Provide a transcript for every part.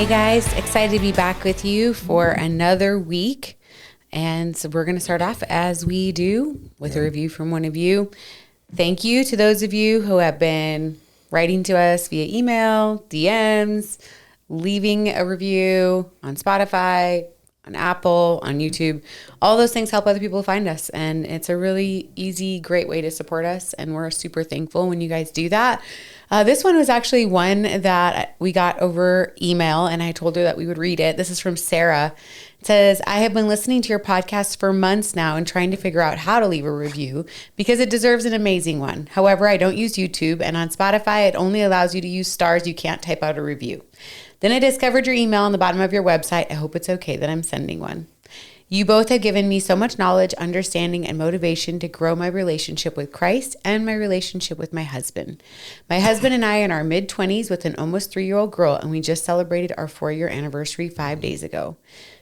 Hey guys, excited to be back with you for another week. And so we're going to start off as we do with a review from one of you. Thank you to those of you who have been writing to us via email, DMs, leaving a review on Spotify, on Apple, on YouTube. All those things help other people find us. And it's a really easy, great way to support us. And we're super thankful when you guys do that. This one was actually one that we got over email, and I told her that we would read it. This is from Sarah. It says, I have been listening to your podcast for months now and trying to figure out how to leave a review because it deserves an amazing one. However, I don't use YouTube, and on Spotify, it only allows you to use stars. You can't type out a review. Then I discovered your email on the bottom of your website. I hope it's okay that I'm sending one. You both have given me so much knowledge, understanding, and motivation to grow my relationship with Christ and my relationship with my husband. My husband and I are in our mid-20s with an almost 3-year-old girl, and we just celebrated our 4-year anniversary 5 days ago.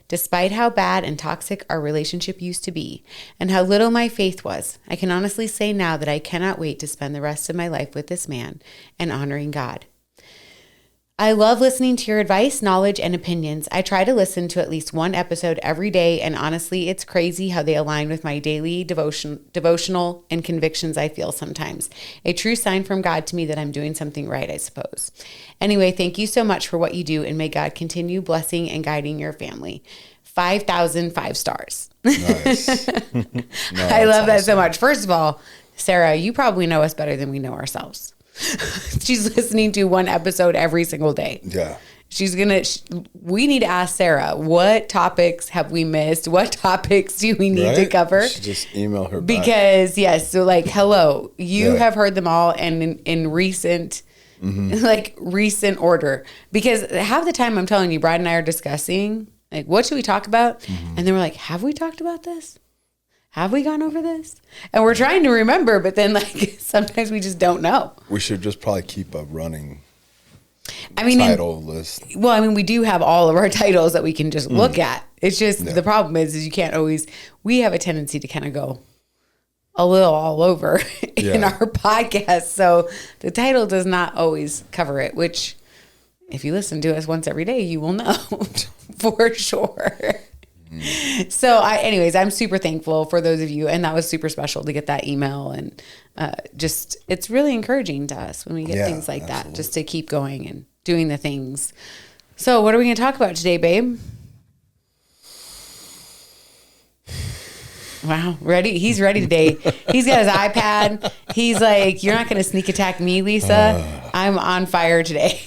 Despite how bad and toxic our relationship used to be, and how little my faith was, I can honestly say now that I cannot wait to spend the rest of my life with this man and honoring God. I love listening to your advice, knowledge, and opinions. I try to listen to at least one episode every day, and honestly, it's crazy how they align with my daily devotional and convictions I feel sometimes. A true sign from God to me that I'm doing something right, I suppose. Anyway, thank you so much for what you do, and may God continue blessing and guiding your family. 5,005 stars. Nice. No, I love that so much. First of all, Sarah, you probably know us better than we know ourselves. She's listening to one episode every single day. Yeah. We need to ask Sarah, what topics have we missed? What topics do we need to cover? Just email her back. Because, yes, so like, hello, you have heard them all and in recent, recent order. Because half the time I'm telling you, Brad and I are discussing, like, what should we talk about? And then we're like, have we talked about this? Have we gone over this? And we're trying to remember, but then like sometimes we just don't know. We should just probably keep a running title list. We do have all of our titles that we can just look at. It's just the problem is you can't always, we have a tendency to kind of go a little all over in our podcast. So the title does not always cover it, which if you listen to us once every day, you will know for sure. So anyways, I'm super thankful for those of you. And that was super special to get that email. And it's really encouraging to us when we get things like that, just to keep going and doing the things. So what are we going to talk about today, babe? Wow. Ready? He's ready today. He's got his iPad. He's like, you're not going to sneak attack me, Lisa. I'm on fire today.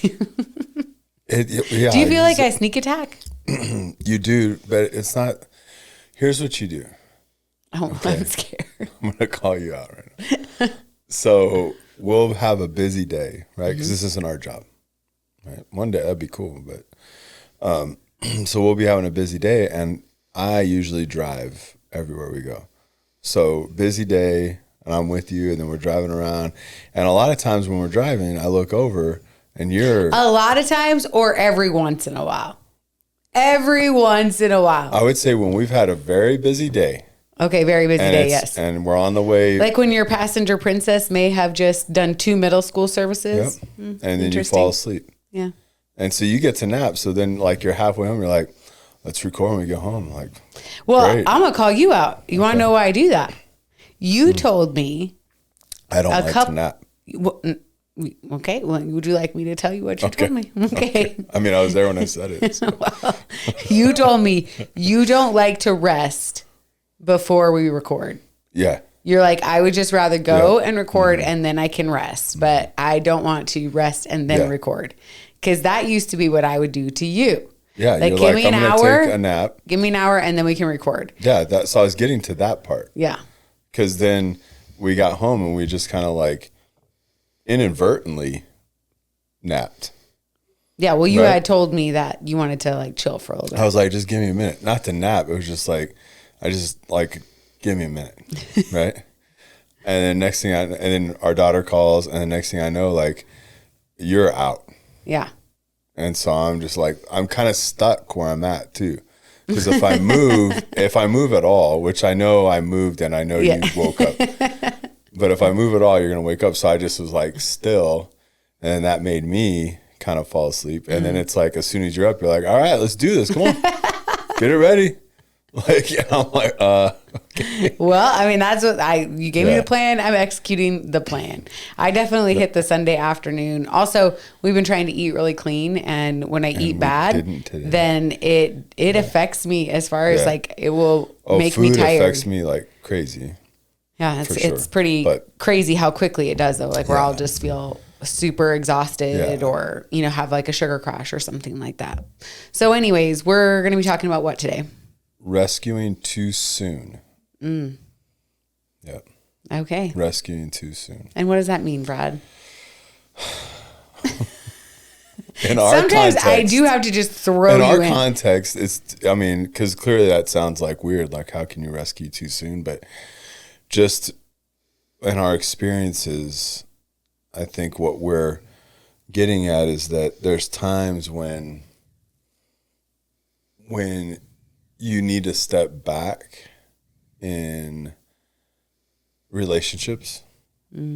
Do you feel like I sneak attack? You do, but it's not. Here's what you do. Oh, okay. I'm scared. I'm going to call you out right now. So we'll have a busy day, right? Because this isn't our job, right? One day, that'd be cool. But so we'll be having a busy day, and I usually drive everywhere we go. So busy day, and I'm with you, and then we're driving around. And a lot of times when we're driving, I look over, and you're... A lot of times or every once in a while? Every once in a while. I would say when we've had a very busy day. Okay, very busy day, yes. And we're on the way. Like when your passenger princess may have just done 2 middle school services. Yep. And then you fall asleep. Yeah. And so you get to nap. So then like you're halfway home, you're like, let's record when we get home. Like, well, great. I'm going to call you out. You want to know why I do that? You told me. I don't like to nap. Okay, well, would you like me to tell you what you told me? Okay. I mean, I was there when I said it. So. Well, you told me you don't like to rest before we record. Yeah. You're like, I would just rather go and record and then I can rest, but I don't want to rest and then record. Because that used to be what I would do to you. Yeah, like, give me an hour, take a nap. Give me an hour and then we can record. Yeah, so I was getting to that part. Yeah. Because then we got home and we just kind of like inadvertently napped. Yeah, well, you had told me that you wanted to like chill for a little bit. I was like, just give me a minute. Not to nap. It was just like, I just like, give me a minute, right? And then and then our daughter calls, and the next thing I know, like, you're out. Yeah. And so I'm just like, I'm kind of stuck where I'm at too. Because if I move at all, which I know I moved and I know you woke up. But if I move at all, you're going to wake up. So I just was like still. And that made me kind of fall asleep. And then it's like, as soon as you're up, you're like, all right, let's do this. Come on, get it ready. Like, yeah, I'm like, okay. Well, I mean, that's what you gave me the plan. I'm executing the plan. I definitely hit the Sunday afternoon. Also, we've been trying to eat really clean. And when I eat bad, then it affects me as far as like, it will make me tired. Food affects me like crazy. Yeah. It's pretty crazy how quickly it does though. Like we're all just feel super exhausted or, you know, have like a sugar crash or something like that. So anyways, we're going to be talking about what today? Rescuing too soon. Yep. Okay. Rescuing too soon. And what does that mean, Brad? In our Sometimes context, I do have to just throw in you our in. context, it's, I mean, because clearly that sounds like weird. Like, how can you rescue too soon? But just in our experiences, I think what we're getting at is that there's times when you need to step back in relationships,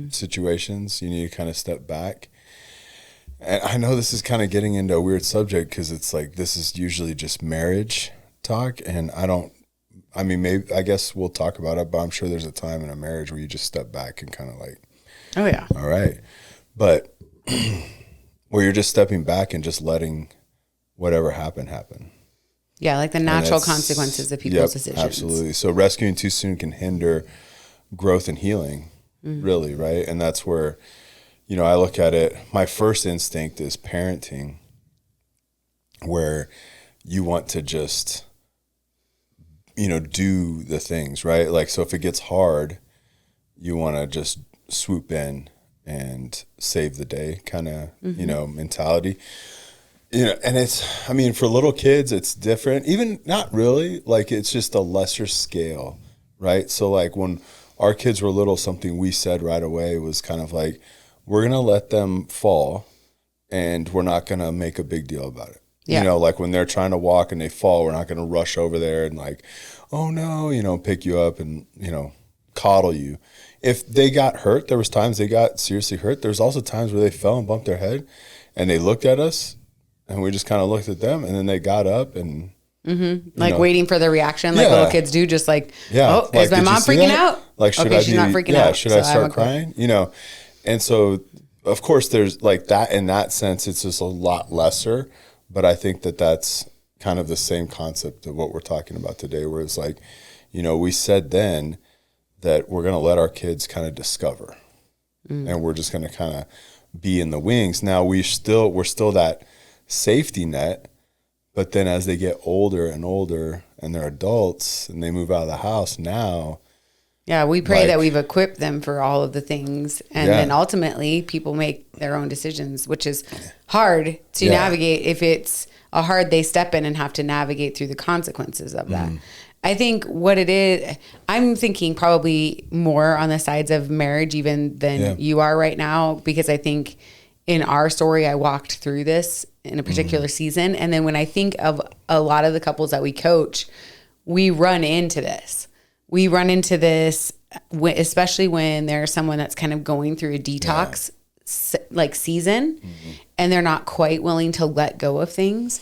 situations. You need to kind of step back. And I know this is kind of getting into a weird subject because it's like, this is usually just marriage talk. And maybe, I guess we'll talk about it, but I'm sure there's a time in a marriage where you just step back and kind of like, oh yeah. All right. But where you're just stepping back and just letting whatever happen. Yeah, like the natural consequences of people's decisions. Absolutely. So rescuing too soon can hinder growth and healing, really, right? And that's where, you know, I look at it, my first instinct is parenting, where you want to just, you know, do the things, right? Like, so if it gets hard, you want to just swoop in and save the day kind of, you know, mentality. You know, and it's, I mean, for little kids, it's different. Even not really, like it's just a lesser scale, right? So like when our kids were little, something we said right away was kind of like, we're going to let them fall and we're not going to make a big deal about it. Yeah. You know, like when they're trying to walk and they fall, we're not going to rush over there and like, oh no, you know, pick you up and, you know, coddle you. If they got hurt, there was times they got seriously hurt. There's also times where they fell and bumped their head and they looked at us. And we just kind of looked at them, and then they got up and like waiting for the reaction, like little kids do. Just like, oh, like, is my mom freaking out? Like, should she's not freaking out. Should I start crying? You know, and so of course there's like that. In that sense, it's just a lot lesser. But I think that that's kind of the same concept of what we're talking about today, where it's like, you know, we said then that we're going to let our kids kind of discover, and we're just going to kind of be in the wings. Now we're still that safety net, but then as they get older and older and they're adults and they move out of the house now, we pray that we've equipped them for all of the things, and then ultimately people make their own decisions, which is hard to navigate if it's a hard they step in and have to navigate through the consequences of that. I think what it is, I'm thinking probably more on the sides of marriage even than you are right now, because I think in our story, I walked through this in a particular season. And then when I think of a lot of the couples that we coach, we run into this. We run into this, especially when there's someone that's kind of going through a detox like season, and they're not quite willing to let go of things.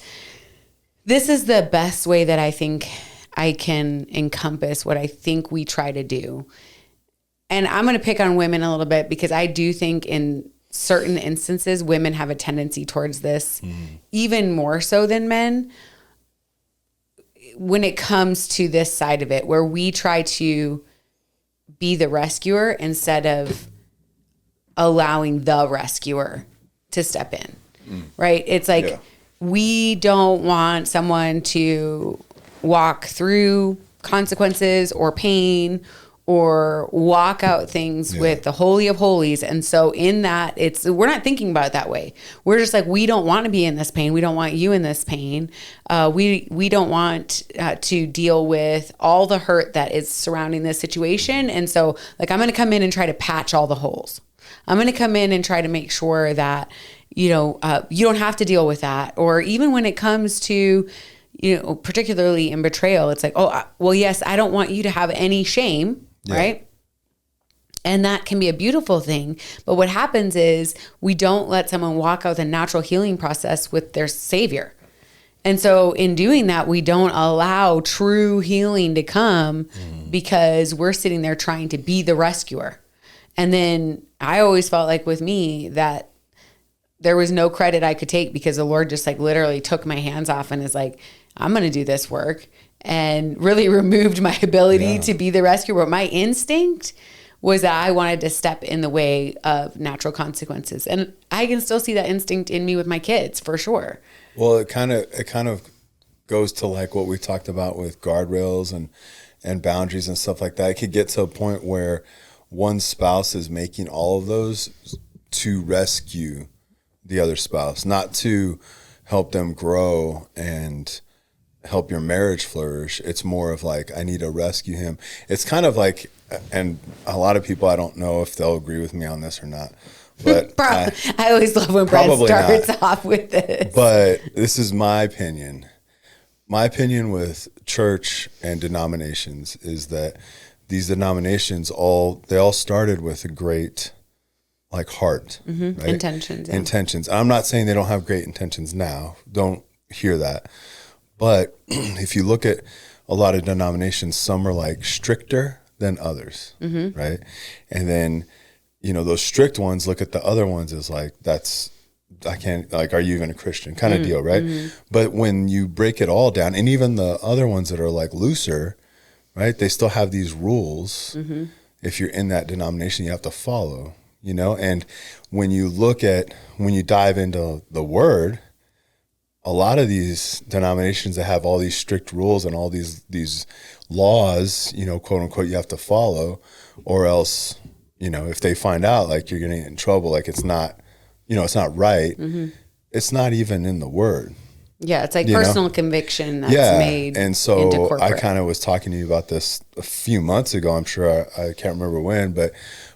This is the best way that I think I can encompass what I think we try to do. And I'm going to pick on women a little bit, because I do think in certain instances, women have a tendency towards this, even more so than men, when it comes to this side of it, where we try to be the rescuer instead of allowing the rescuer to step in, right? It's like, we don't want someone to walk through consequences or pain or walk out things with the Holy of Holies. And so in that, we're not thinking about it that way. We're just like, we don't want to be in this pain. We don't want you in this pain. We don't want to deal with all the hurt that is surrounding this situation. And so like, I'm going to come in and try to patch all the holes. I'm going to come in and try to make sure that, you know, you don't have to deal with that. Or even when it comes to, you know, particularly in betrayal, it's like, oh, well, yes, I don't want you to have any shame. Right. And that can be a beautiful thing. But what happens is we don't let someone walk out the natural healing process with their Savior. And so in doing that, we don't allow true healing to come because we're sitting there trying to be the rescuer. And then I always felt like with me that there was no credit I could take because the Lord just like literally took my hands off and is like, I'm going to do this work, and really removed my ability to be the rescuer. But my instinct was that I wanted to step in the way of natural consequences. And I can still see that instinct in me with my kids for sure. Well, it kind of goes to like what we talked about with guardrails and boundaries and stuff like that. It could get to a point where one spouse is making all of those to rescue the other spouse, not to help them grow and help your marriage flourish. It's more of like, I need to rescue him. It's kind of like, and a lot of people, I don't know if they'll agree with me on this or not, but I always love when Brad starts off with this. But this is my opinion. My opinion with church and denominations is that these denominations they all started with a great like heart, right? Intentions. Yeah. Intentions. I'm not saying they don't have great intentions now. Don't hear that. But if you look at a lot of denominations, some are like stricter than others, right? And then, those strict ones look at the other ones as like, I can't, like, are you even a Christian kind of deal, right? But when you break it all down, and even the other ones that are like looser, right? They still have these rules. If you're in that denomination, you have to follow, and when you dive into the word, a lot of these denominations that have all these strict rules and all these laws, quote unquote, you have to follow, or else, if they find out like you're getting in trouble, like it's not, it's not right. It's not even in the word. Yeah. It's like personal conviction that's made. And so I kind of was talking to you about this a few months ago. I'm sure I can't remember when, but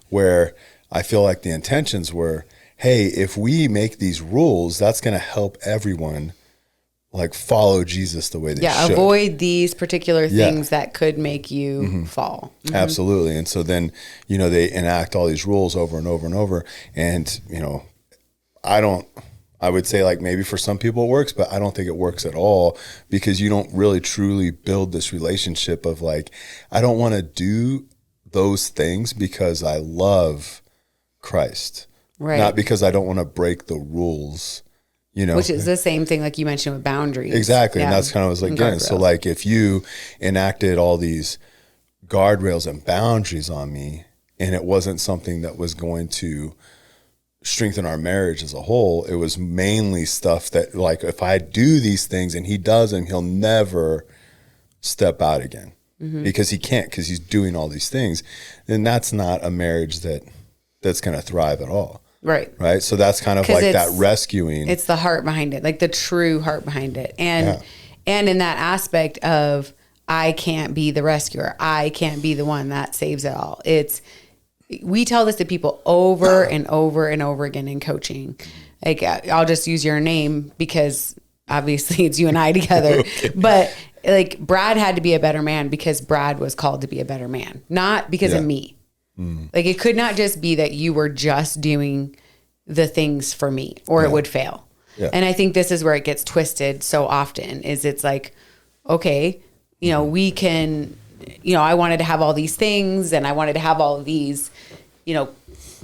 where I feel like the intentions were, hey, if we make these rules, that's going to help everyone like follow Jesus the way they should. Avoid these particular things that could make you fall. Absolutely. And so then, they enact all these rules over and over and over. And, I would say like maybe for some people it works, but I don't think it works at all, because you don't really truly build this relationship of like, I don't want to do those things because I love Christ, right? Not because I don't want to break the rules. Which is the same thing like you mentioned with boundaries. Exactly. And that's kind of what I was like getting. So like if you enacted all these guardrails and boundaries on me, and it wasn't something that was going to strengthen our marriage as a whole, it was mainly stuff that like, if I do these things and he doesn't, he'll never step out again because he can't, because he's doing all these things, then that's not a marriage that's going to thrive at all. Right. Right. So that's kind of like that rescuing. It's the heart behind it, like the true heart behind it. And in that aspect of, I can't be the rescuer. I can't be the one that saves it all. We tell this to people over and over and over again in coaching. Like, I'll just use your name because obviously it's you and I together, okay. But like Brad had to be a better man because Brad was called to be a better man, not because of me. Like it could not just be that you were just doing the things for me or it would fail. Yeah. And I think this is where it gets twisted so often is it's like, okay, we can, I wanted to have all these things and I wanted to have all of these,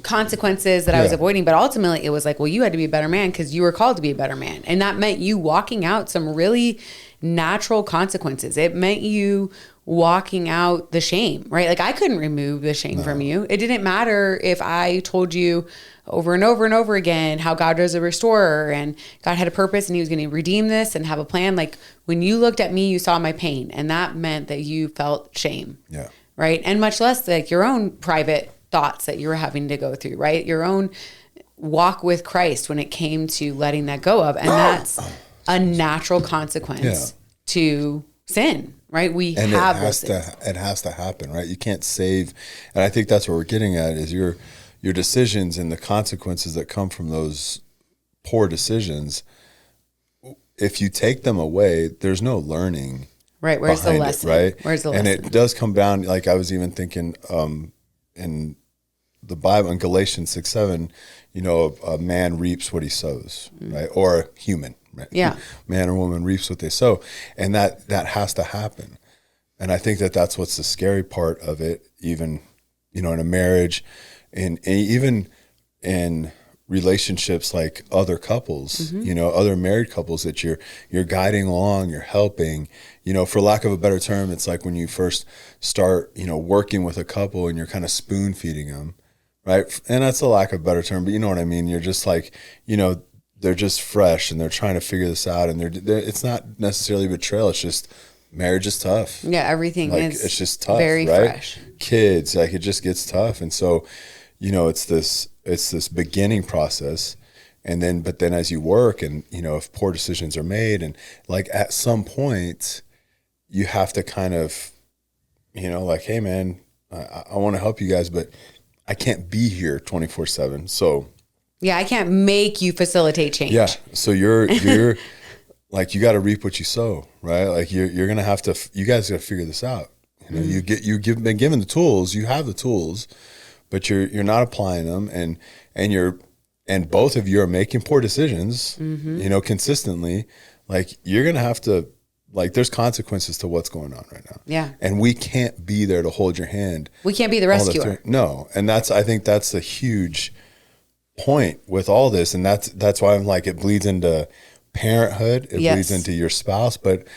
consequences that I was avoiding. But ultimately it was like, well, you had to be a better man because you were called to be a better man. And that meant you walking out some really natural consequences. It meant you walking out the shame, right? Like I couldn't remove the shame from you. It didn't matter if I told you over and over and over again how God was a restorer and God had a purpose and he was going to redeem this and have a plan. Like when you looked at me, you saw my pain, and that meant that you felt shame. Yeah. Right. And much less like your own private thoughts that you were having to go through, right? Your own walk with Christ when it came to letting that go of. And that's a natural consequence to sin. Right. It has to happen, right? You can't save. And I think that's what we're getting at is your decisions and the consequences that come from those poor decisions. If you take them away, there's no learning. Right. Where's the lesson? Right. Where's the lesson? And it does come down, like I was even thinking, and the Bible in Galatians 6:7, a man reaps what he sows, right? Or a human, right? Yeah. Man or woman reaps what they sow. And that has to happen. And I think that's what's the scary part of it, even, in a marriage and even in relationships like other couples, other married couples that you're guiding along, you're helping, for lack of a better term, it's like when you first start, working with a couple and you're kind of spoon feeding them, right? And that's a lack of a better term, but you know what I mean? You're just like, they're just fresh and they're trying to figure this out, and they're it's not necessarily betrayal. It's just marriage is tough. Yeah. Everything is it's just tough, very right? fresh. Kids, like it just gets tough. And so, it's this beginning process. But then as you work and, if poor decisions are made, and like at some point you have to kind of, like, hey man, I want to help you guys, but I can't be here 24/7. So yeah, I can't make you facilitate change. yeah. So you're like, you got to reap what you sow, right? Like you're going to have to, you guys got to figure this out. You've been given the tools, you have the tools, but you're not applying them, and both of you are making poor decisions, consistently. Like you're going to have to, like, there's consequences to what's going on right now. Yeah. And we can't be there to hold your hand. We can't be the rescuer. No. And I think that's a huge point with all this. And that's why I'm like, it bleeds into parenthood. It bleeds into your spouse, but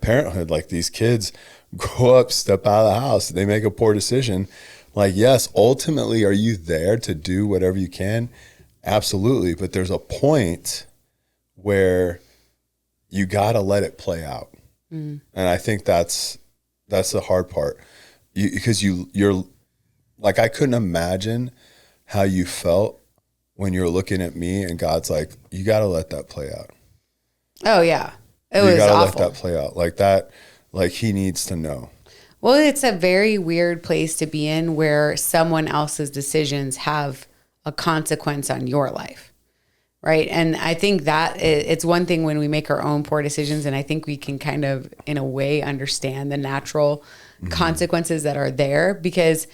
parenthood, like these kids grow up, step out of the house, they make a poor decision. Like, yes, ultimately, are you there to do whatever you can? Absolutely. But there's a point where you got to let it play out. And I think that's the hard part. Because you're like, I couldn't imagine how you felt when you're looking at me and God's like, you got to let that play out. Oh yeah. It You was got to awful. let that play out. Like that, like he needs to know. Well, it's a very weird place to be in where someone else's decisions have a consequence on your life, right? And I think that it's one thing when we make our own poor decisions, and I think we can kind of, in a way, understand the natural consequences that are there, because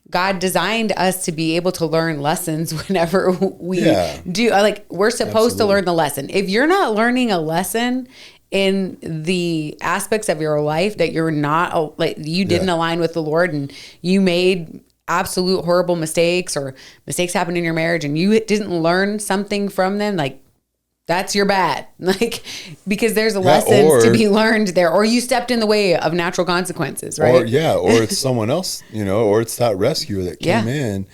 God designed us to be able to learn lessons whenever we do. Like, we're supposed to learn the lesson. If you're not learning a lesson in the aspects of your life that you're not, like, you didn't align with the Lord, and you made absolute horrible mistakes, or mistakes happened in your marriage and you didn't learn something from them, like, that's your bad. Like, because there's lessons to be learned there, or you stepped in the way of natural consequences, right? Or it's someone else, or it's that rescuer that came in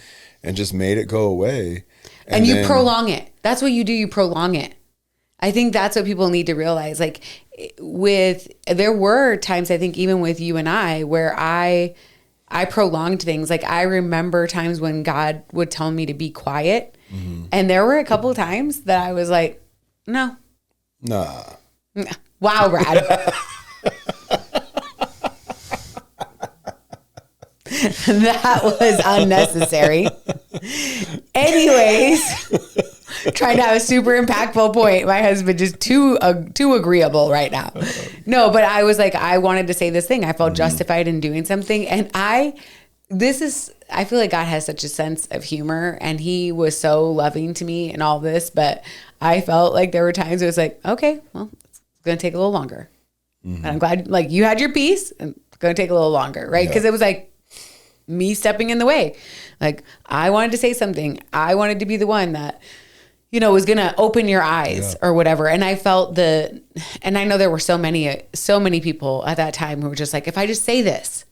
and just made it go away. And you prolong it. That's what you do. You prolong it. I think that's what people need to realize. Like, there were times, I think, even with you and I, where I prolonged things. Like, I remember times when God would tell me to be quiet. And there were a couple of times that I was like, no. Nah. Wow, Brad. That was unnecessary. Anyways, trying to have a super impactful point. My husband just too agreeable right now. No, but I was like, I wanted to say this thing. I felt justified in doing something. And I feel like God has such a sense of humor, and he was so loving to me and all this, but I felt like there were times it was like, okay, well, it's going to take a little longer. And I'm glad, like, you had your piece, and it's going to take a little longer, right? Because it was like me stepping in the way. Like, I wanted to say something. I wanted to be the one that, was going to open your eyes or whatever. And I felt and I know there were so many people at that time who were just like, if I just say this,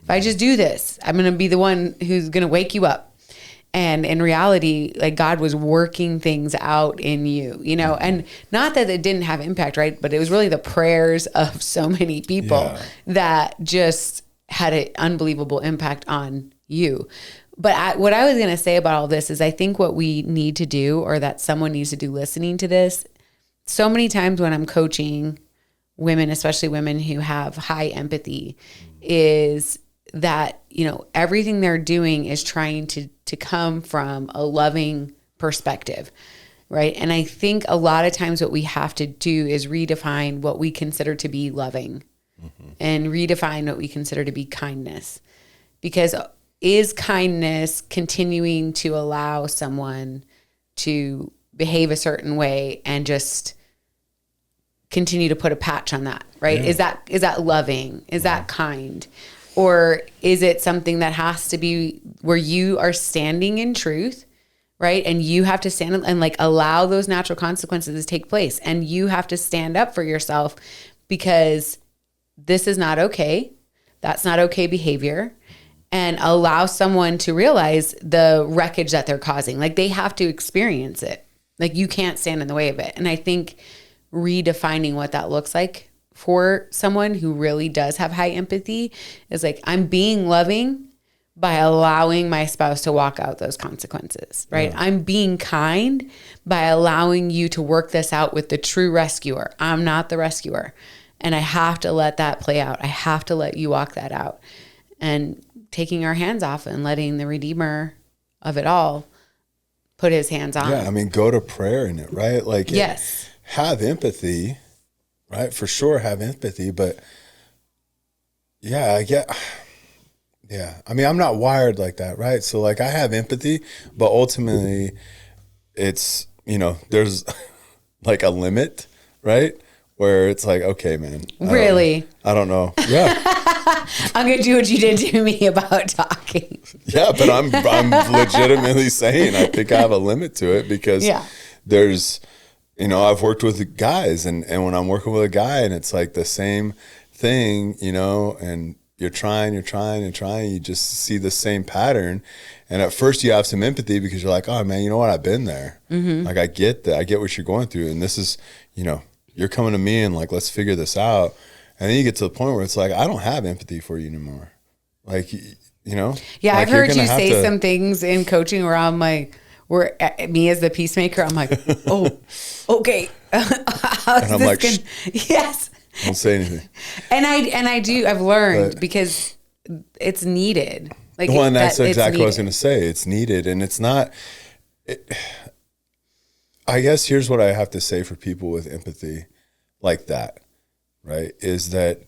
if I just do this, I'm going to be the one who's going to wake you up. And in reality, like, God was working things out in you, and not that it didn't have impact, right? But it was really the prayers of so many people that just had an unbelievable impact on you. But what I was going to say about all this is, I think what we need to do, or that someone needs to do listening to this, so many times when I'm coaching women, especially women who have high empathy, is that, everything they're doing is trying to come from a loving perspective, right? And I think a lot of times what we have to do is redefine what we consider to be loving and redefine what we consider to be kindness. Because, is kindness continuing to allow someone to behave a certain way and just continue to put a patch on that, right? Yeah. Is that loving? Is that kind? Or is it something that has to be where you are standing in truth, right? And you have to stand and like allow those natural consequences to take place. And you have to stand up for yourself because this is not okay. That's not okay behavior. And allow someone to realize the wreckage that they're causing. Like they have to experience it. Like you can't stand in the way of it. And I think redefining what that looks like for someone who really does have high empathy is like, I'm being loving by allowing my spouse to walk out those consequences, right? Yeah. I'm being kind by allowing you to work this out with the true rescuer. I'm not the rescuer. And I have to let that play out. I have to let you walk that out. And taking our hands off and letting the Redeemer of it all put his hands on. Yeah, I mean, go to prayer in it, right? Like, yes. Have empathy, right? For sure, have empathy. But yeah, I mean, I'm not wired like that, right? So like I have empathy, but ultimately it's, there's like a limit, right? Where it's like, okay, man. Really? I don't know. Yeah. I'm going to do what you did to me about talking. Yeah, but I'm legitimately saying I think I have a limit to it because there's, I've worked with guys and when I'm working with a guy and it's like the same thing, and you're trying, you just see the same pattern. And at first you have some empathy because you're like, oh man, you know what? I've been there. Mm-hmm. Like I get that. I get what you're going through. And this is, you're coming to me and like, let's figure this out. And then you get to the point where it's like, I don't have empathy for you anymore. Like, Yeah, like I've heard you say some things in coaching where I'm like, me as the peacemaker, I'm like, oh, okay. And I'm like, yes. Don't say anything. And I've learned because it's needed. Like, well, and that's exactly what I was going to say. It's needed. And it's not, I guess here's what I have to say for people with empathy like that, right? Is that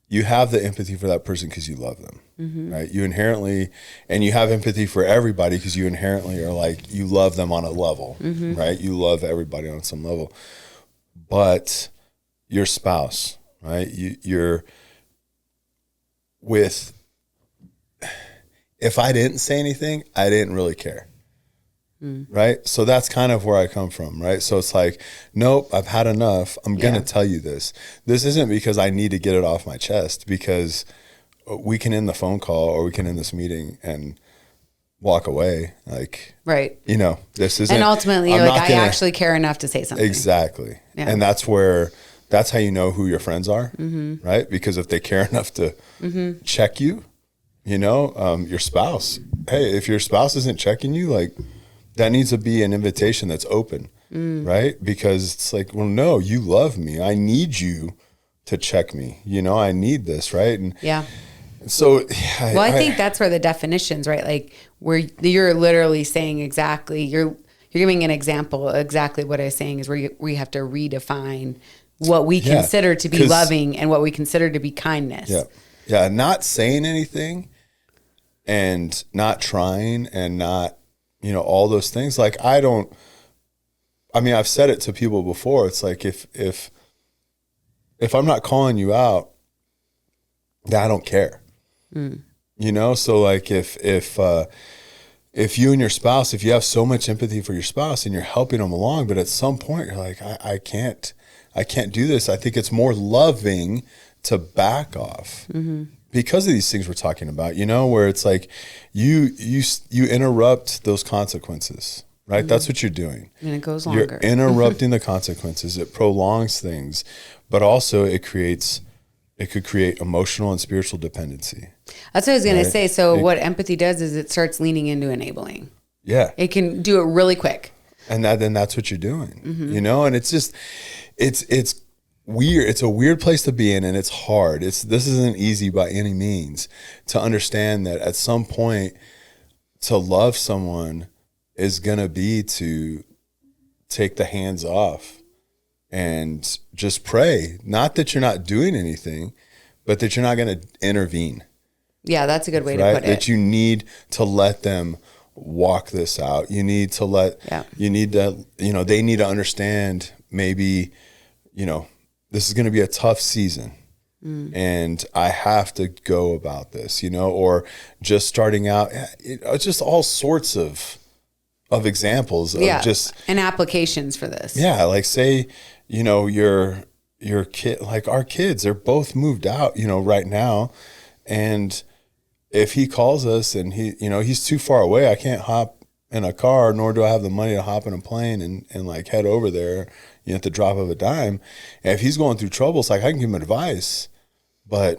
you have the empathy for that person because you love them, right? You inherently, and you have empathy for everybody because you inherently are like, you love them on a level, right? You love everybody on some level. But your spouse, right? You're with, if I didn't say anything, I didn't really care. Right. So that's kind of where I come from. Right. So it's like, nope, I've had enough. I'm going to tell you this. This isn't because I need to get it off my chest, because we can end the phone call or we can end this meeting and walk away. Like, right. This isn't. And ultimately, you're like, I actually care enough to say something. Exactly. Yeah. And that's how you know who your friends are. Right. Because if they care enough to check you, your spouse, hey, if your spouse isn't checking you, like, that needs to be an invitation that's open, right? Because it's like, well, no, you love me. I need you to check me. I need this, right? And so, I think that's where the definitions, right? Like where you're literally saying exactly, you're giving an example. Exactly what I was saying is where we have to redefine what we consider to be loving and what we consider to be kindness. Yeah, yeah. Not saying anything and not trying and not. All those things. Like I've said it to people before. It's like, if I'm not calling you out, then I don't care. So like if you and your spouse, if you have so much empathy for your spouse and you're helping them along, but at some point you're like, I can't do this. I think it's more loving to back off. Because of these things we're talking about, where it's like you interrupt those consequences, right? That's what you're doing. And it goes longer. You're interrupting the consequences. It prolongs things, but also it could create emotional and spiritual dependency. That's what I was going to say. So what empathy does is it starts leaning into enabling. Yeah. It can do it really quick. And then that's what you're doing, and it's just, it's weird. It's a weird place to be in, and it's hard. This isn't easy by any means to understand that at some point to love someone is going to be to take the hands off and just pray. Not that you're not doing anything, but that you're not going to intervene. Yeah, that's a good way to right? put it. That you need to let them walk this out. You need to you need to, they need to understand maybe, this is going to be a tough season. And I have to go about this, or just starting out, it's just all sorts of examples of and applications for this. Yeah. Like say, your kid, like our kids, they're both moved out, right now. And if he calls us and he's too far away, I can't hop in a car, nor do I have the money to hop in a plane and like head over there, at the drop of a dime. And if he's going through trouble, it's like, I can give him advice. But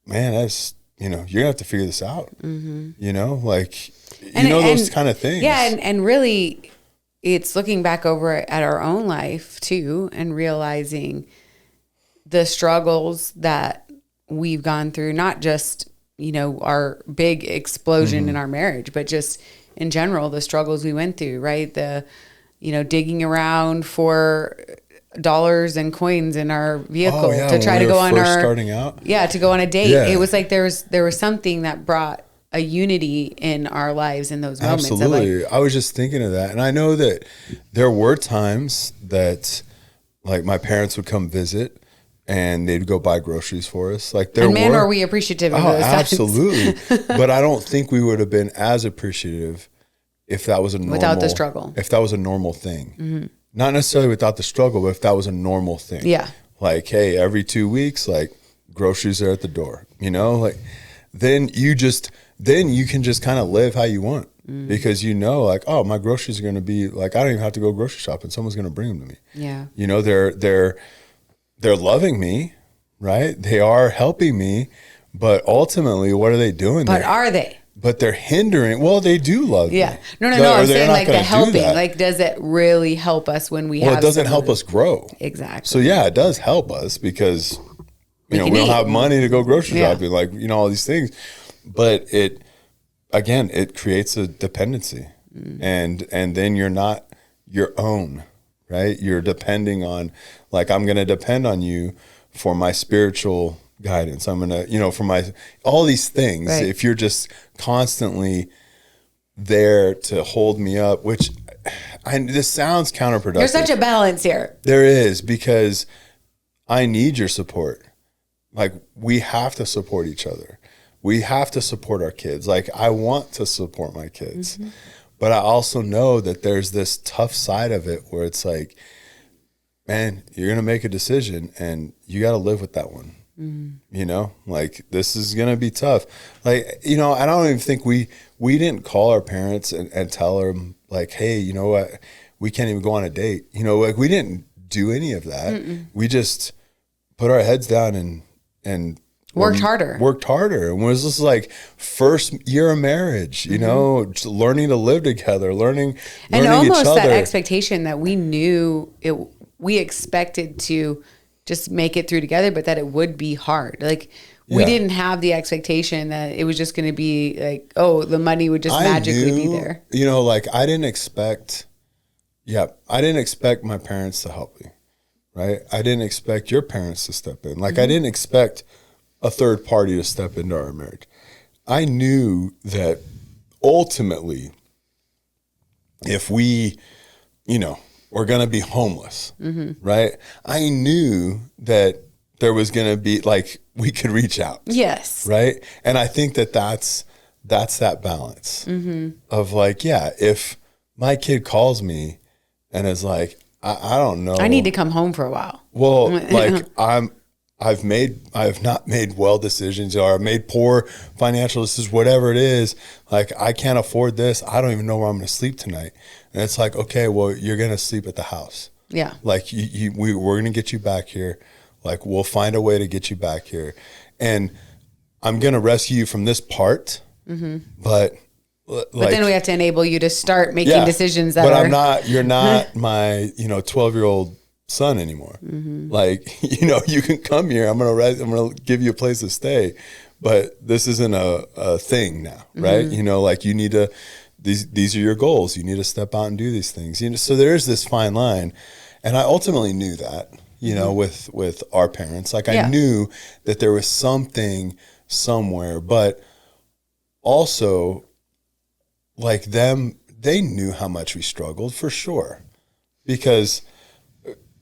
man, that's, you're gonna have to figure this out, like, those kind of things. Yeah. And really it's looking back over at our own life too, and realizing the struggles that we've gone through, not just, our big explosion in our marriage, but just in general, the struggles we went through, right? The, digging around for dollars and coins in our vehicle to try to go on starting out. Yeah, to go on a date. Yeah. It was like there was something that brought a unity in our lives in those moments. Absolutely. I was just thinking of that. And I know that there were times that like my parents would come visit and they'd go buy groceries for us. Like were we appreciative of those times. Absolutely. But I don't think we would have been as appreciative if that was without the struggle. If that was a normal thing. Not necessarily without the struggle, but if that was a normal thing. Yeah. Like, hey, every 2 weeks, like groceries are at the door, like then you can just kind of live how you want because like, oh, my groceries are going to be like, I don't even have to go grocery shopping. Someone's going to bring them to me. Yeah. They're loving me, right? They are helping me, but ultimately what are they doing there? But are they? But they're hindering. Well, they do love me. Yeah. No. I'm saying like the helping. Like, does it really help us when we have? Well, it doesn't help us grow. Exactly. So yeah, it does help us because we don't have money to go grocery shopping, like all these things. But it creates a dependency, and then you're not your own, right? You're depending on, like, I'm going to depend on you for my spiritual guidance. I'm going to, for all these things. Right. If you're just constantly there to hold me up, which this sounds counterproductive. There's such a balance here. There is, because I need your support. Like, we have to support each other. We have to support our kids. Like, I want to support my kids, but I also know that there's this tough side of it where it's like, man, you're going to make a decision and you got to live with that one. Like, this is going to be tough. Like, I don't even think we didn't call our parents and tell them like, hey, you know what? We can't even go on a date. Like, we didn't do any of that. We just put our heads down and worked harder. And it was just like first year of marriage, just learning to live together, learning and almost each other. That expectation that we knew we expected to just make it through together, but that it would be hard. Like, we didn't have the expectation that it was just going to be like, oh, the money would just magically be there. Like, I didn't expect my parents to help me, right? I didn't expect your parents to step in. Like, I didn't expect a third party to step into our marriage. I knew that ultimately, if we, we're going to be homeless, right? I knew that there was going to be, like, we could reach out. Yes. Right. And I think that's that balance of like, if my kid calls me and is like, I don't know, I need to come home for a while. Well, like, I have not made well decisions, or I've made poor financial decisions, whatever it is. Like, I can't afford this. I don't even know where I'm going to sleep tonight. And it's like, okay, well, you're going to sleep at the house. Yeah. Like, we're going to get you back here. Like, we'll find a way to get you back here. And I'm going to rescue you from this part. But then we have to enable you to start making decisions that you're not my, 12-year-old son anymore. Like, you can come here. I'm going to give you a place to stay, but this isn't a thing now, right? Like, you need to, these are your goals. You need to step out and do these things. So there's this fine line. And I ultimately knew that, with our parents. Like, I knew that there was something somewhere, but also like they knew how much we struggled for sure. Because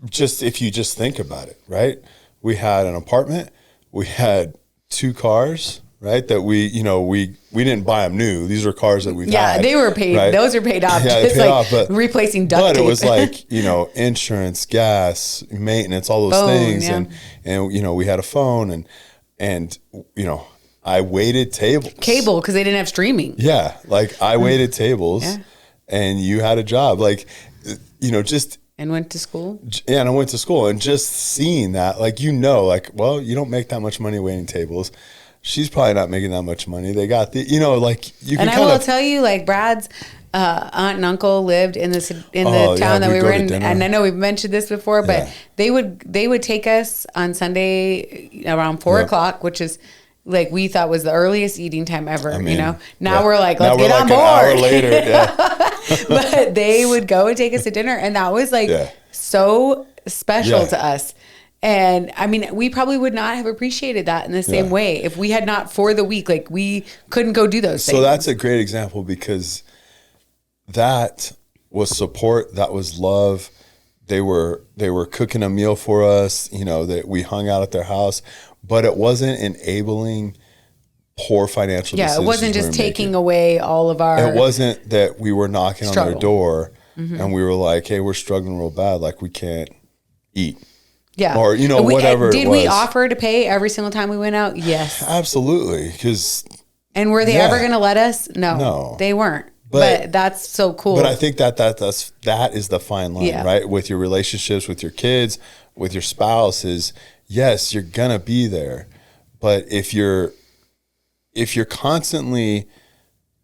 just if you just think about it, right? We had an apartment, we had 2 cars, right? That we didn't buy them new. These are cars that we've had. They were paid. Right? Those are paid off. Yeah, just paid like off, but replacing duct tape. But it was like, insurance, gas, maintenance, all those things. Yeah. And we had a phone and I waited tables. Cable, because they didn't have streaming. Yeah. Like I waited tables and you had a job. Like, just. And went to school? Yeah, and I went to school. And just seeing that, like, you don't make that much money waiting tables. She's probably not making that much money. They got you can And I will tell you, like, Brad's aunt and uncle lived in the town that we were in. And I know we've mentioned this before, but they would take us on Sunday around 4:00, which is like we thought was the earliest eating time ever. Now we're like, let's get on board. An hour later, but they would go and take us to dinner, and that was like so special to us. And I mean, we probably would not have appreciated that in the same way if we had not for the week, like we couldn't go do those things. So that's a great example because that was support. That was love. They were cooking a meal for us, that we hung out at their house, but it wasn't enabling poor financial decisions. It wasn't just taking away all of our. It wasn't that we were knocking on their door and we were like, hey, we're struggling real bad. Like we can't eat. Yeah. Or, whatever Did it was. we offer to pay every single time we went out? Yes. Absolutely. And were they ever going to let us? No. They weren't. But that's so cool. But I think that is the fine line, right? With your relationships, with your kids, with your spouse is, yes, you're going to be there. But if you're constantly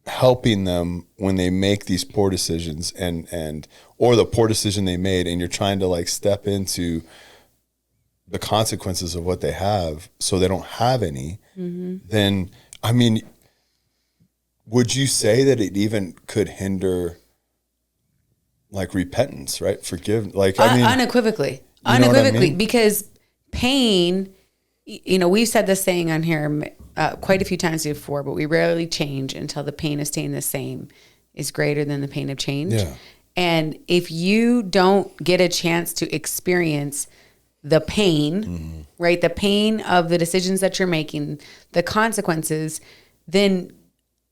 helping them when they make these poor decisions or the poor decision they made, and you're trying to like step into the consequences of what they have so they don't have any, then, I mean, would you say that it even could hinder like repentance, right? Like, I mean, unequivocally, because pain, we've said this saying on here quite a few times before, but we rarely change until the pain of staying the same is greater than the pain of change. Yeah. And if you don't get a chance to experience the pain, right? The pain of the decisions that you're making, the consequences, then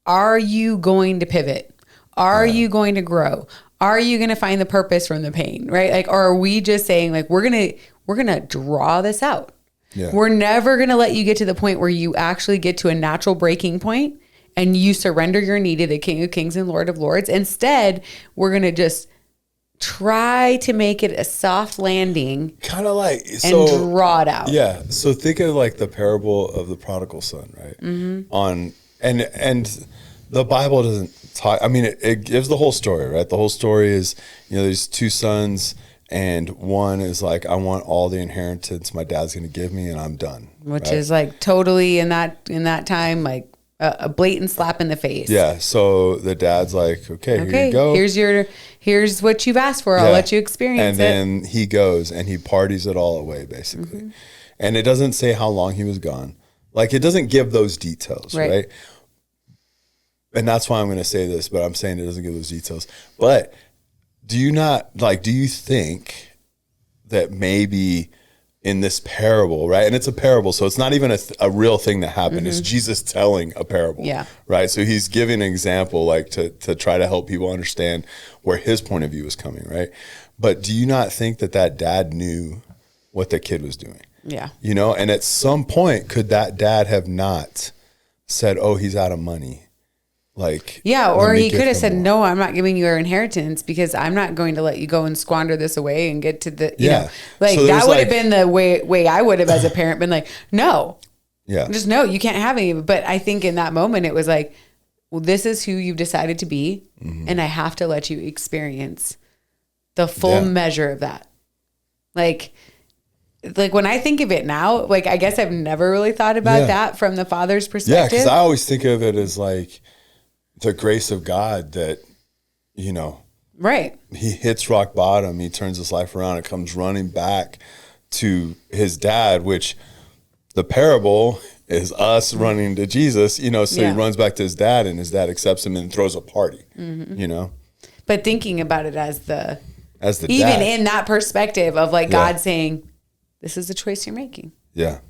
are you going to pivot? Are you going to grow? Are you going to find the purpose from the pain, right? Like, or are we just saying like, we're going to draw this out. Yeah. We're never going to let you get to the point where you actually get to a natural breaking point and you surrender your knee to the King of Kings and Lord of Lords. Instead, we're going to just try to make it a soft landing, kind of like, and draw it out. Yeah. So think of like the parable of the prodigal son, right? And the Bible doesn't talk. I mean, it gives the whole story, right? The whole story is, there's 2 sons, and one is like, I want all the inheritance my dad's going to give me, and I'm done. Which is like totally in that time, like a blatant slap in the face. Yeah. So the dad's like, okay, here you go. Here's what you've asked for. I'll let you experience it. And then he goes and he parties it all away, basically. And it doesn't say how long he was gone. Like, it doesn't give those details, right? And that's why I'm going to say this, but I'm saying it doesn't give those details. But do you think that maybe in this parable, right? And it's a parable, so it's not even a real thing that happened. It's Jesus telling a parable, right? So he's giving an example, like to try to help people understand where his point of view is coming, right? But do you not think that dad knew what the kid was doing? Yeah. And at some point, could that dad have not said, oh, he's out of money? Like, or he could have said, no, I'm not giving you your inheritance because I'm not going to let you go and squander this away and get to the, like so that would have been the way I would have as a parent been like, no, just no, you can't have any. But I think in that moment it was like, well, this is who you've decided to be. And I have to let you experience the full measure of that. Like when I think of it now, like, I guess I've never really thought about that from the father's perspective. Yeah. Cause I always think of it as like, the grace of God that, right. He hits rock bottom. He turns his life around and comes running back to his dad, which the parable is us running to Jesus, you know, so he runs back to his dad and his dad accepts him and throws a party, you know? But thinking about it as the even dad. in that perspective of like God saying, this is the choice you're making. Yeah.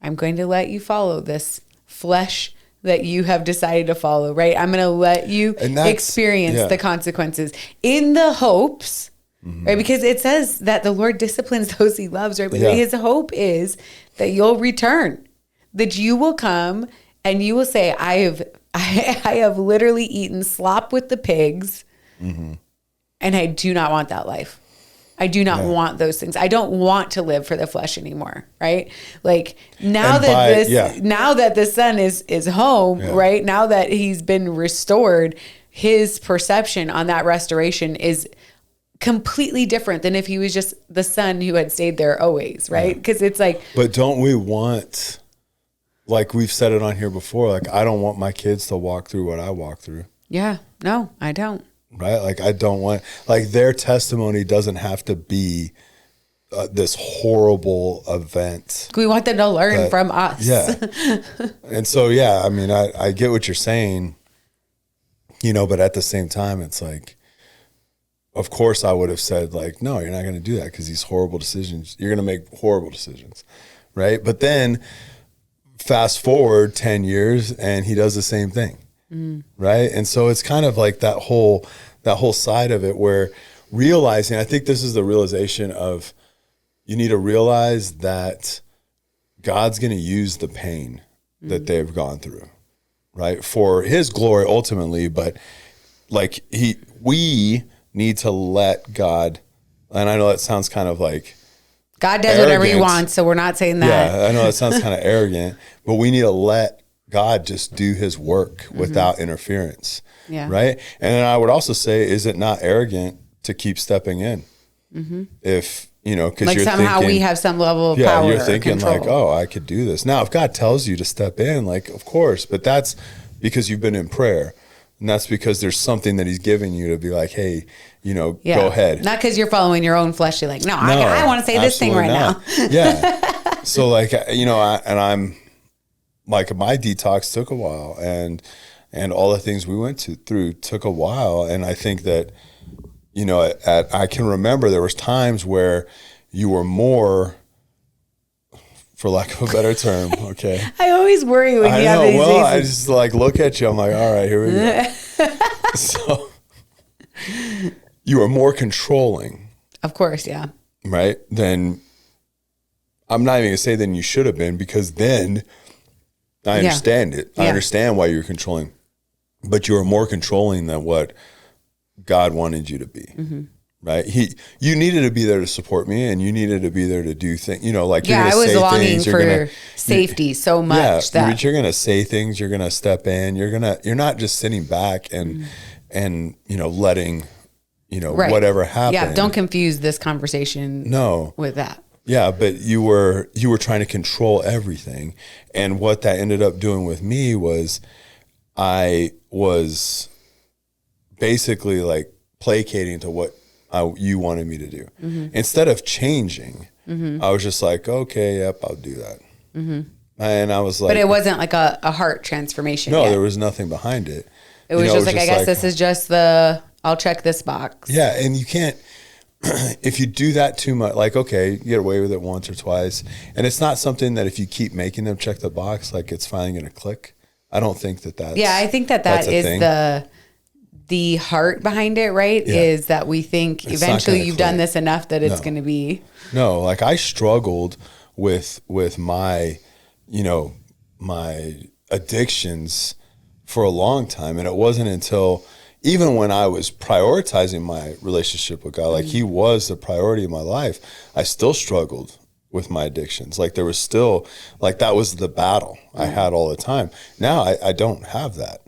I'm going to let you follow this flesh that you have decided to follow, right? I'm going to let you experience the consequences in the hopes, right? Because it says that the Lord disciplines those he loves, right? But his hope is that you'll return, that you will come and you will say, I have literally eaten slop with the pigs and I do not want that life. I do not want those things. I don't want to live for the flesh anymore, right? Like now that the son is home, right? Now that he's been restored, his perception on that restoration is completely different than if he was just the son who had stayed there always, right? Because it's like, but don't we want, like we've said it on here before, like I don't want my kids to walk through what I walk through. Yeah, no, I don't. Right? Like I don't want, like their testimony doesn't have to be this horrible event. We want them to learn from us. Yeah. And so, yeah, I mean, I get what you're saying, you know, but at the same time, it's like, of course I would have said like, no, you're not going to do that because these horrible decisions, you're going to make horrible decisions. Right. But then fast forward 10 years and he does the same thing. Right. And so it's kind of like that whole side of it where realizing, I think this is the realization of, you need to realize that God's going to use the pain that they've gone through, right? For his glory ultimately, but like we need to let God, and I know that sounds kind of like God does whatever he wants, so we're not saying that. Yeah, I know that sounds kind of arrogant, but we need to let God just do his work without interference. Yeah. Right. And then I would also say, is it not arrogant to keep stepping in? If, you know, because like you're somehow thinking, we have some level of power. You're thinking like, oh, I could do this. Now, if God tells you to step in, like, of course, but that's because you've been in prayer. And that's because there's something that he's giving you to be like, hey, you know, go ahead. Not because you're following your own fleshly, like, no, I want to say this thing right now. Yeah. So like, you know, I'm like, my detox took a while and all the things we went through took a while. And I think that, you know, I can remember there was times where you were more, for lack of a better term, okay. I always worry when you have these well, seasons. I just like look at you. I'm like, all right, here we go. So you were more controlling. Of course, yeah. Right? Then I'm not even gonna say then you should have been, because then I understand it. I understand why you're controlling, but you were more controlling than what God wanted you to be. Right? You needed to be there to support me, and you needed to be there to do things, you know, like, I was longing for safety so much that you're going to say things, you're going to step in, you're not just sitting back and, you know, letting, you know, whatever happen. Yeah. Don't confuse this conversation with that. Yeah. But you were trying to control everything. And what that ended up doing with me was I was basically like placating to what you wanted me to do. Instead of changing, I was just like, okay, yep, I'll do that. And I was like, but it wasn't like a heart transformation. No, there was nothing behind it. It was just like, I guess this is just I'll check this box. Yeah. And you can't, if you do that too much, like, okay, you get away with it once or twice. And it's not something that if you keep making them check the box, like it's finally going to click. I don't think that's. Yeah. I think that is the heart behind it, right? Yeah. Is that we think eventually you've done this enough that it's going to be. No, like I struggled with my, you know, my addictions for a long time. And it wasn't until, even when I was prioritizing my relationship with God, like he was the priority of my life, I still struggled with my addictions. Like there was still, like that was the battle I had all the time. Now I don't have that.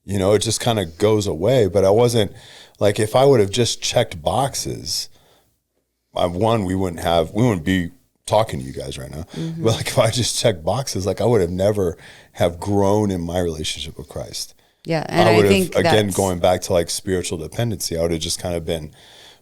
You know, it just kind of goes away. But I wasn't, like, if I would have just checked boxes, we wouldn't be talking to you guys right now. But like, if I just checked boxes, like I would have never have grown in my relationship with Christ. Yeah. And I think again, going back to like spiritual dependency, I would have just kind of been,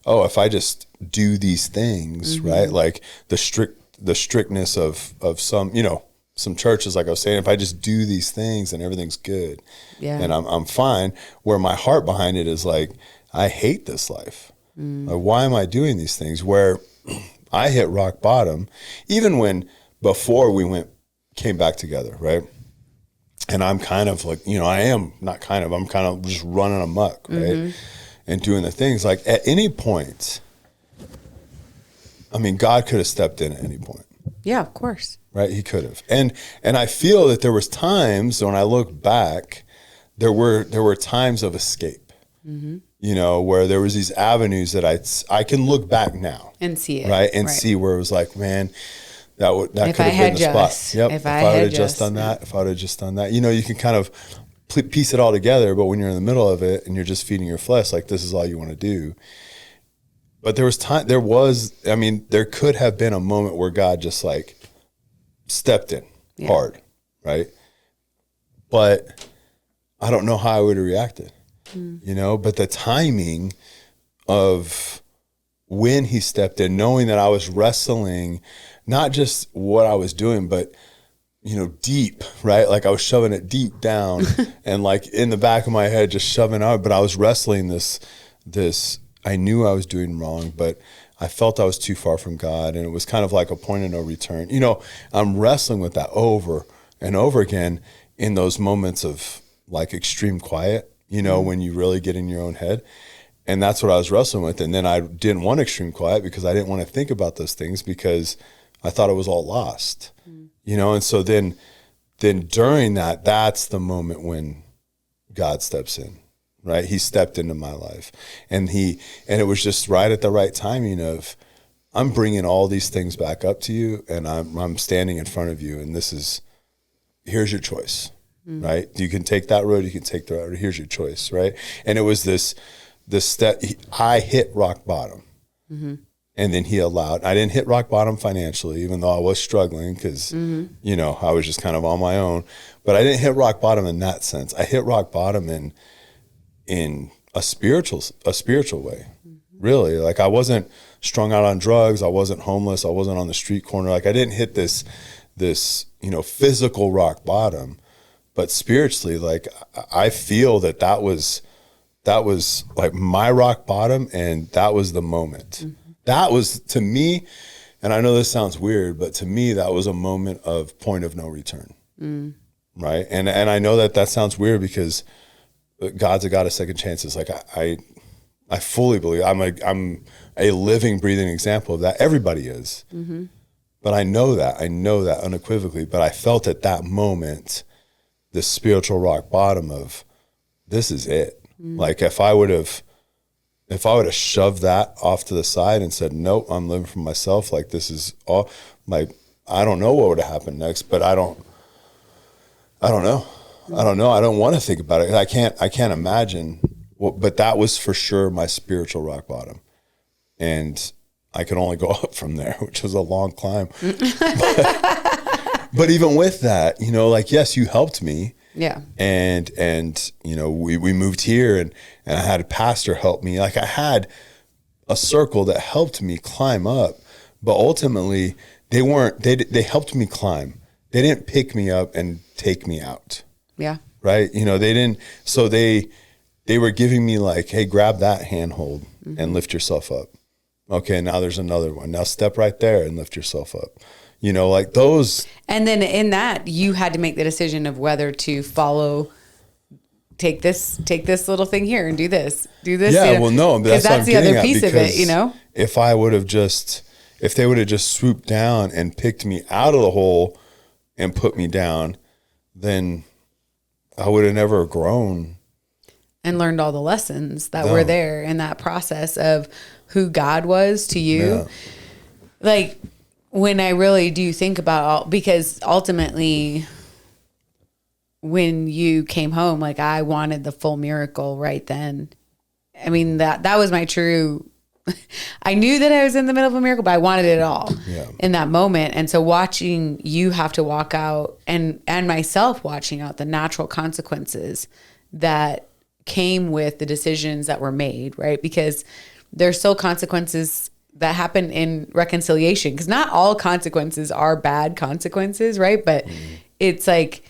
oh, if I just do these things, right? Like the strictness of some, you know, some churches, like I was saying, if I just do these things and everything's good, Yeah. and I'm fine, where my heart behind it is like, I hate this life. Like, why am I doing these things? Where I hit rock bottom, even when before we came back together, right? And I'm kind of like, I'm kind of just running amok, right? And doing the things like at any point, I mean, God could have stepped in at any point. Yeah, of course. Right. He could have. And I feel that there was times when I look back, there were times of escape, where there was these avenues that I can look back now and see it. Right. And see where it was like, man, that could have been the spot. Yep. If I would have just done that, you can kind of piece it all together. But when you're in the middle of it and you're just feeding your flesh, like this is all you want to do. But there could have been a moment where God just like stepped in hard. Right. But I don't know how I would have reacted, but the timing of when he stepped in, knowing that I was wrestling, not just what I was doing, but, deep, right? Like I was shoving it deep down and like in the back of my head, just shoving out, but I was wrestling this, I knew I was doing wrong, but I felt I was too far from God. And it was kind of like a point of no return. I'm wrestling with that over and over again in those moments of like extreme quiet, when you really get in your own head. And that's what I was wrestling with. And then I didn't want extreme quiet because I didn't want to think about those things because I thought it was all lost, and so then during that, that's the moment when God steps in, right? He stepped into my life and it was just right at the right timing of, I'm bringing all these things back up to you and I'm standing in front of you and here's your choice, right? You can take that road, you can take the road, here's your choice, right? And it was this step, I hit rock bottom. And then he allowed, I didn't hit rock bottom financially, even though I was struggling because, I was just kind of on my own, but I didn't hit rock bottom in that sense. I hit rock bottom in a spiritual way, really. Like I wasn't strung out on drugs. I wasn't homeless. I wasn't on the street corner. Like I didn't hit this, physical rock bottom, but spiritually, like I feel that was like my rock bottom. And that was the moment. That was, to me, and I know this sounds weird, but to me, that was a moment of point of no return, right? And I know that sounds weird because God's a God of second chances. Like I fully believe I'm a living, breathing example of that. Everybody is, but I know that unequivocally. But I felt at that moment, the spiritual rock bottom of this is it. Like if I would have shoved that off to the side and said, nope, I'm living for myself. Like this is all I don't know what would have happened next, but I don't know. I don't want to think about it. I can't imagine but that was for sure my spiritual rock bottom. And I could only go up from there, which was a long climb. But even with that, like, yes, you helped me. Yeah. And we moved here and I had a pastor help me. Like I had a circle that helped me climb up, but ultimately they helped me climb. They didn't pick me up and take me out. Yeah. Right. They didn't. So they were giving me like, hey, grab that handhold and lift yourself up. Okay. Now there's another one. Now step right there and lift yourself up. Like those. And then in that, you had to make the decision of whether to take this little thing here and do this. Yeah, well, no, because that's the other piece of it, If they would have just swooped down and picked me out of the hole and put me down, then I would have never grown. And learned all the lessons that were there in that process of who God was to you. Yeah. Like, when I really do think about, because ultimately when you came home, like I wanted the full miracle right then. I mean, that was my true, I knew that I was in the middle of a miracle, but I wanted it all in that moment. And so watching you have to walk out and myself watching out the natural consequences that came with the decisions that were made, right? Because there's still consequences that happen in reconciliation, because not all consequences are bad consequences, right? But it's like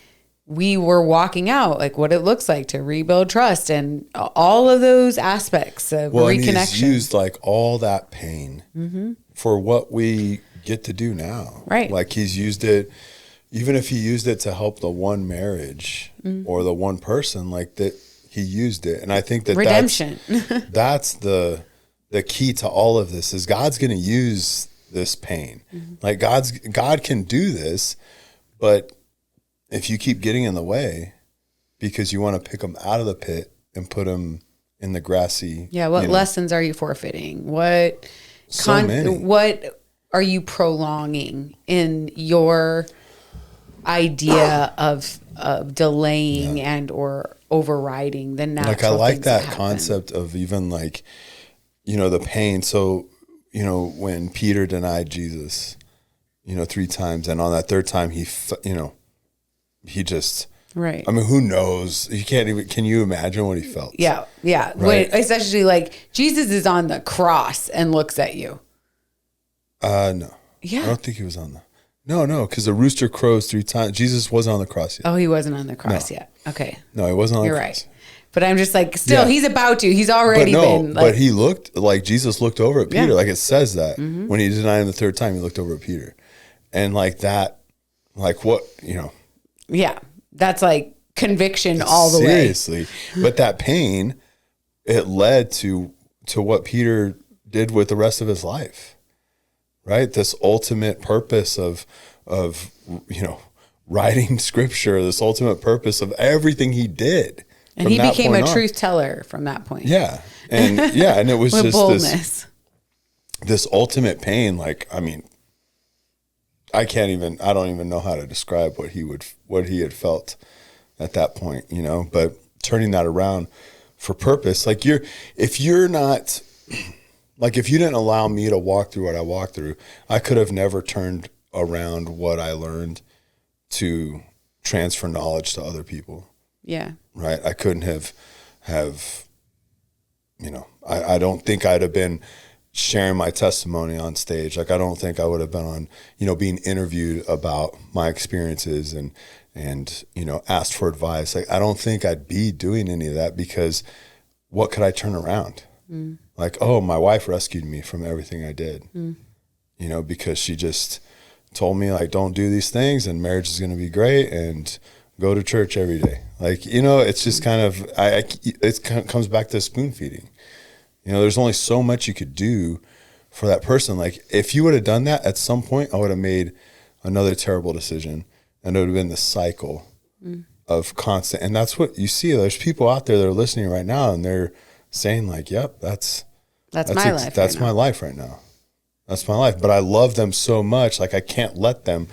we were walking out like what it looks like to rebuild trust and all of those aspects of reconnection. And he's used like all that pain for what we get to do now. Right. Like he's used it, even if he used it to help the one marriage or the one person, like that he used it. And I think that redemption. That's the key to all of this is God's going to use this pain. Like God can do this, but if you keep getting in the way because you want to pick them out of the pit and put them in the grassy. Yeah. What lessons are you forfeiting? What are you prolonging in your idea of delaying and or overriding the natural like I like that happen. concept of even like, the pain. So, when Peter denied Jesus, 3 times, and on that 3rd time, he just, right. I mean, who knows? Can you imagine what he felt? Yeah. Yeah. Right? Especially like Jesus is on the cross and looks at you. No. Yeah. I don't think he was on No, because the rooster crows 3 times. Jesus wasn't on the cross yet. Oh, he wasn't on the cross yet. Okay. No, he wasn't on the cross. You're right. But I'm just like, still, he's about to. He's already been. But he looked like Jesus looked over at Peter. Yeah. Like it says that when he denied him the 3rd time, he looked over at Peter. And like that, like what, Yeah. That's like conviction all the way. Seriously. But that pain, it led to what Peter did with the rest of his life. Right? This ultimate purpose of writing scripture, this ultimate purpose of everything he did. And he became a truth teller from that point. Yeah. And and it was with just boldness. This ultimate pain. Like, I mean, I don't even know how to describe what he had felt at that point, but turning that around for purpose, like if you didn't allow me to walk through what I walked through, I could have never turned around what I learned to transfer knowledge to other people. Yeah. Right. I couldn't have, I don't think I'd have been sharing my testimony on stage. Like, I don't think I would have been on, being interviewed about my experiences and, asked for advice. Like, I don't think I'd be doing any of that because what could I turn around? Like, oh, my wife rescued me from everything I did, because she just told me like, don't do these things and marriage is going to be great and go to church every day. Like, it's just kind of, it comes back to spoon feeding. There's only so much you could do for that person. Like, if you would have done that at some point, I would have made another terrible decision and it would have been the cycle of constant. And that's what you see. There's people out there that are listening right now and they're saying like, yep, that's my life. That's my life right now. That's my life. But I love them so much. Like, I can't let them.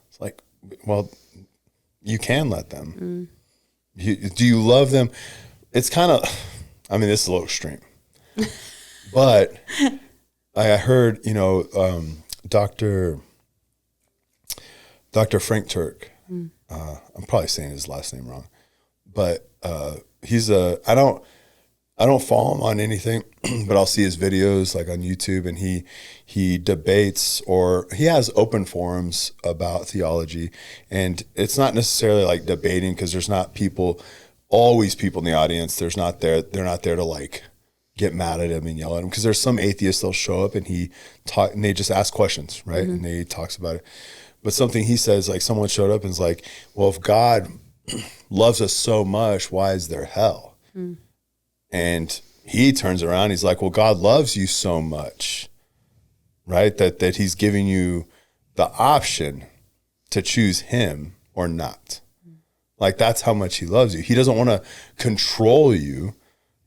It's like, well, you can let them. Do you love them? It's kind of, this is a little extreme, but I heard, Dr. Frank Turk, I'm probably saying his last name wrong, but I don't follow him on anything, but I'll see his videos like on YouTube, and he debates, or he has open forums about theology, and it's not necessarily like debating because there's not always people in the audience. They're not there to like get mad at him and yell at him, because there's some atheists that'll show up and and they just ask questions, right? And he talks about it. But something he says, like someone showed up and is like, well, if God loves us so much, why is there hell? And he turns around, he's like, well, God loves you so much, right? That he's giving you the option to choose him or not. Like, that's how much he loves you. He doesn't want to control you.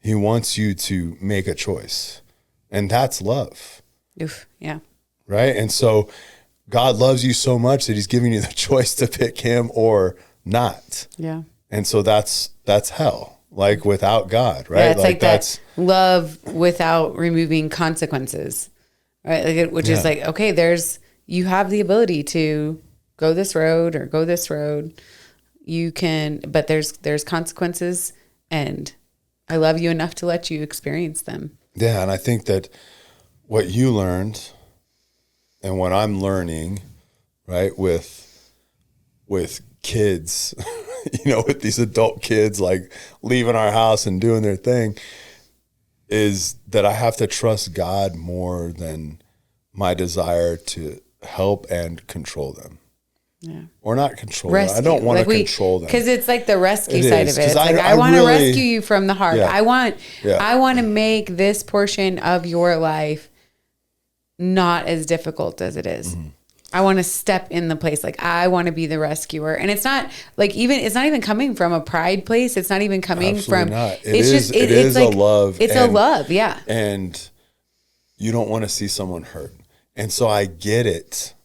He wants you to make a choice. And that's love. Oof, yeah. Right? And so God loves you so much that he's giving you the choice to pick him or not. Yeah. And so that's hell. Like, without God, right? Yeah, it's like that's love without removing consequences, right? Which is like, okay, you have the ability to go this road or go this road. You can, but there's consequences, and I love you enough to let you experience them. Yeah, and I think that what you learned and what I'm learning, right, with kids, with these adult kids like leaving our house and doing their thing, is that I have to trust God more than my desire to help and control them. Yeah. Or not control them. I don't want to control them. Because it's like the rescue side of it. It's like, I want to rescue you from the hard. I want to make this portion of your life not as difficult as it is. Mm-hmm. I want to step in the place. Like, I want to be the rescuer. And it's not like it's not even coming from a pride place. It's not even coming from, it is like, a love. It's a love. Yeah. And you don't want to see someone hurt. And so I get it,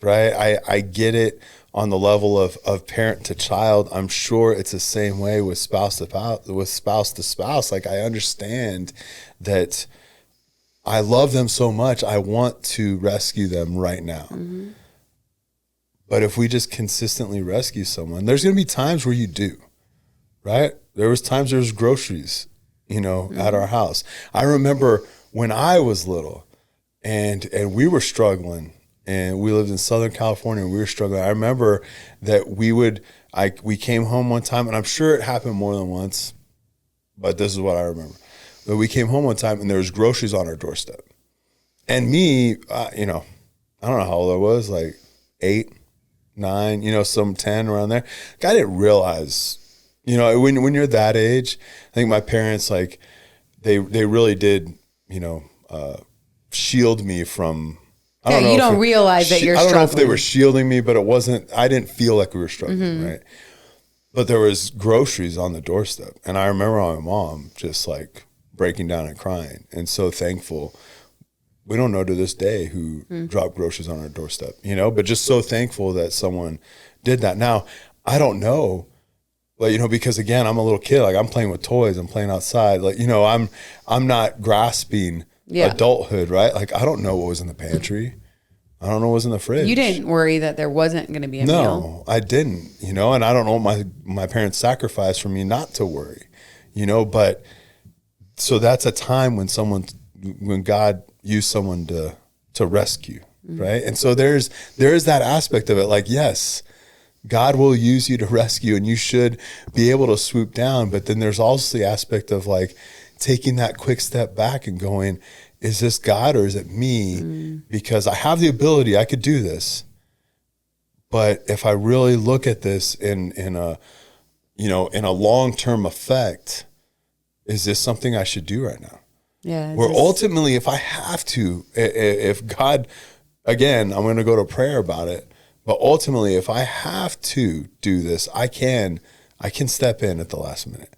right? I get it on the level of parent to child. I'm sure it's the same way with spouse to spouse. Like, I understand that I love them so much. I want to rescue them right now. Mm-hmm. But if we just consistently rescue someone, there's going to be times where you do, right? There was times there was groceries, mm-hmm. at our house. I remember when I was little and we were struggling, and we lived in Southern California and we were struggling. I remember that we came home one time, and I'm sure it happened more than once, but this is what I remember. But we came home one time and there was groceries on our doorstep. And me, I don't know how old I was, like 8, 9, some 10 around there. I didn't realize, when you're that age, I think my parents, like, they really did, shield me from, you don't realize that you're struggling. I don't know if they were shielding me, but I didn't feel like we were struggling, mm-hmm. right? But there was groceries on the doorstep. And I remember my mom just like breaking down and crying, and so thankful. We don't know to this day who dropped groceries on our doorstep, but just so thankful that someone did that. Now, I don't know, but, because again, I'm a little kid, like I'm playing with toys, I'm playing outside, like, I'm not grasping adulthood, right? Like, I don't know what was in the pantry. I don't know what was in the fridge. You didn't worry that there wasn't going to be a meal. No, I didn't, and I don't know what my parents sacrificed for me not to worry, but so that's a time when God used someone to rescue, right? And so there's that aspect of it, like, yes, God will use you to rescue, and you should be able to swoop down. But then there's also the aspect of like taking that quick step back and going, is this God or is it me? Because I have the ability, I could do this. But if I really look at this in a long-term effect, is this something I should do right now? Yeah. Where ultimately, if I have to, if God, again, I'm going to go to prayer about it, but ultimately, if I have to do this, I can step in at the last minute,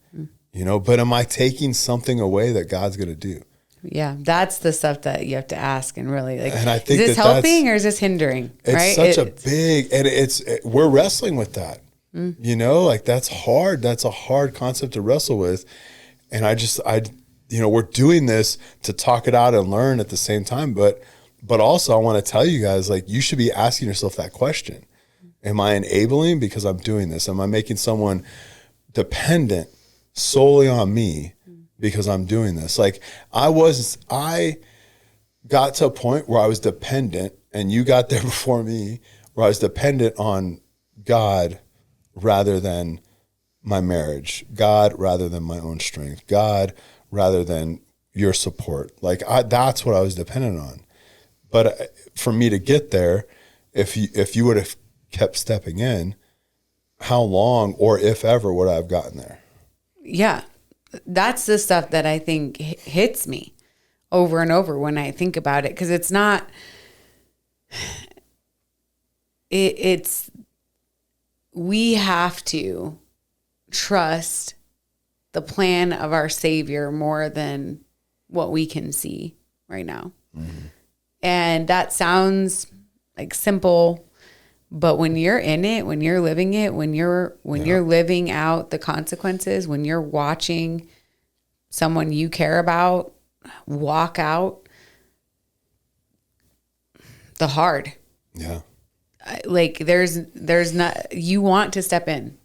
but am I taking something away that God's going to do? Yeah. That's the stuff that you have to ask, and really, like, and I think is this helping or is this hindering? It's right? such a big, and we're wrestling with that, like that's hard. That's a hard concept to wrestle with. And we're doing this to talk it out and learn at the same time. But also I want to tell you guys, like, you should be asking yourself that question. Am I enabling because I'm doing this? Am I making someone dependent solely on me because I'm doing this? Like, I got to a point where I was dependent, and you got there before me, where I was dependent on God rather than my marriage, God rather than my own strength, God rather than your support. Like, that's what I was dependent on. But for me to get there, if you would have kept stepping in, how long or if ever would I have gotten there? Yeah. That's the stuff that I think hits me over and over when I think about it. Because it's not, we have to trust the plan of our Savior more than what we can see right now. Mm-hmm. And that sounds like simple, but when you're in it, when you're living it, when you're living out the consequences, when you're watching someone you care about walk out the hard. Yeah. Like there's not, you want to step in.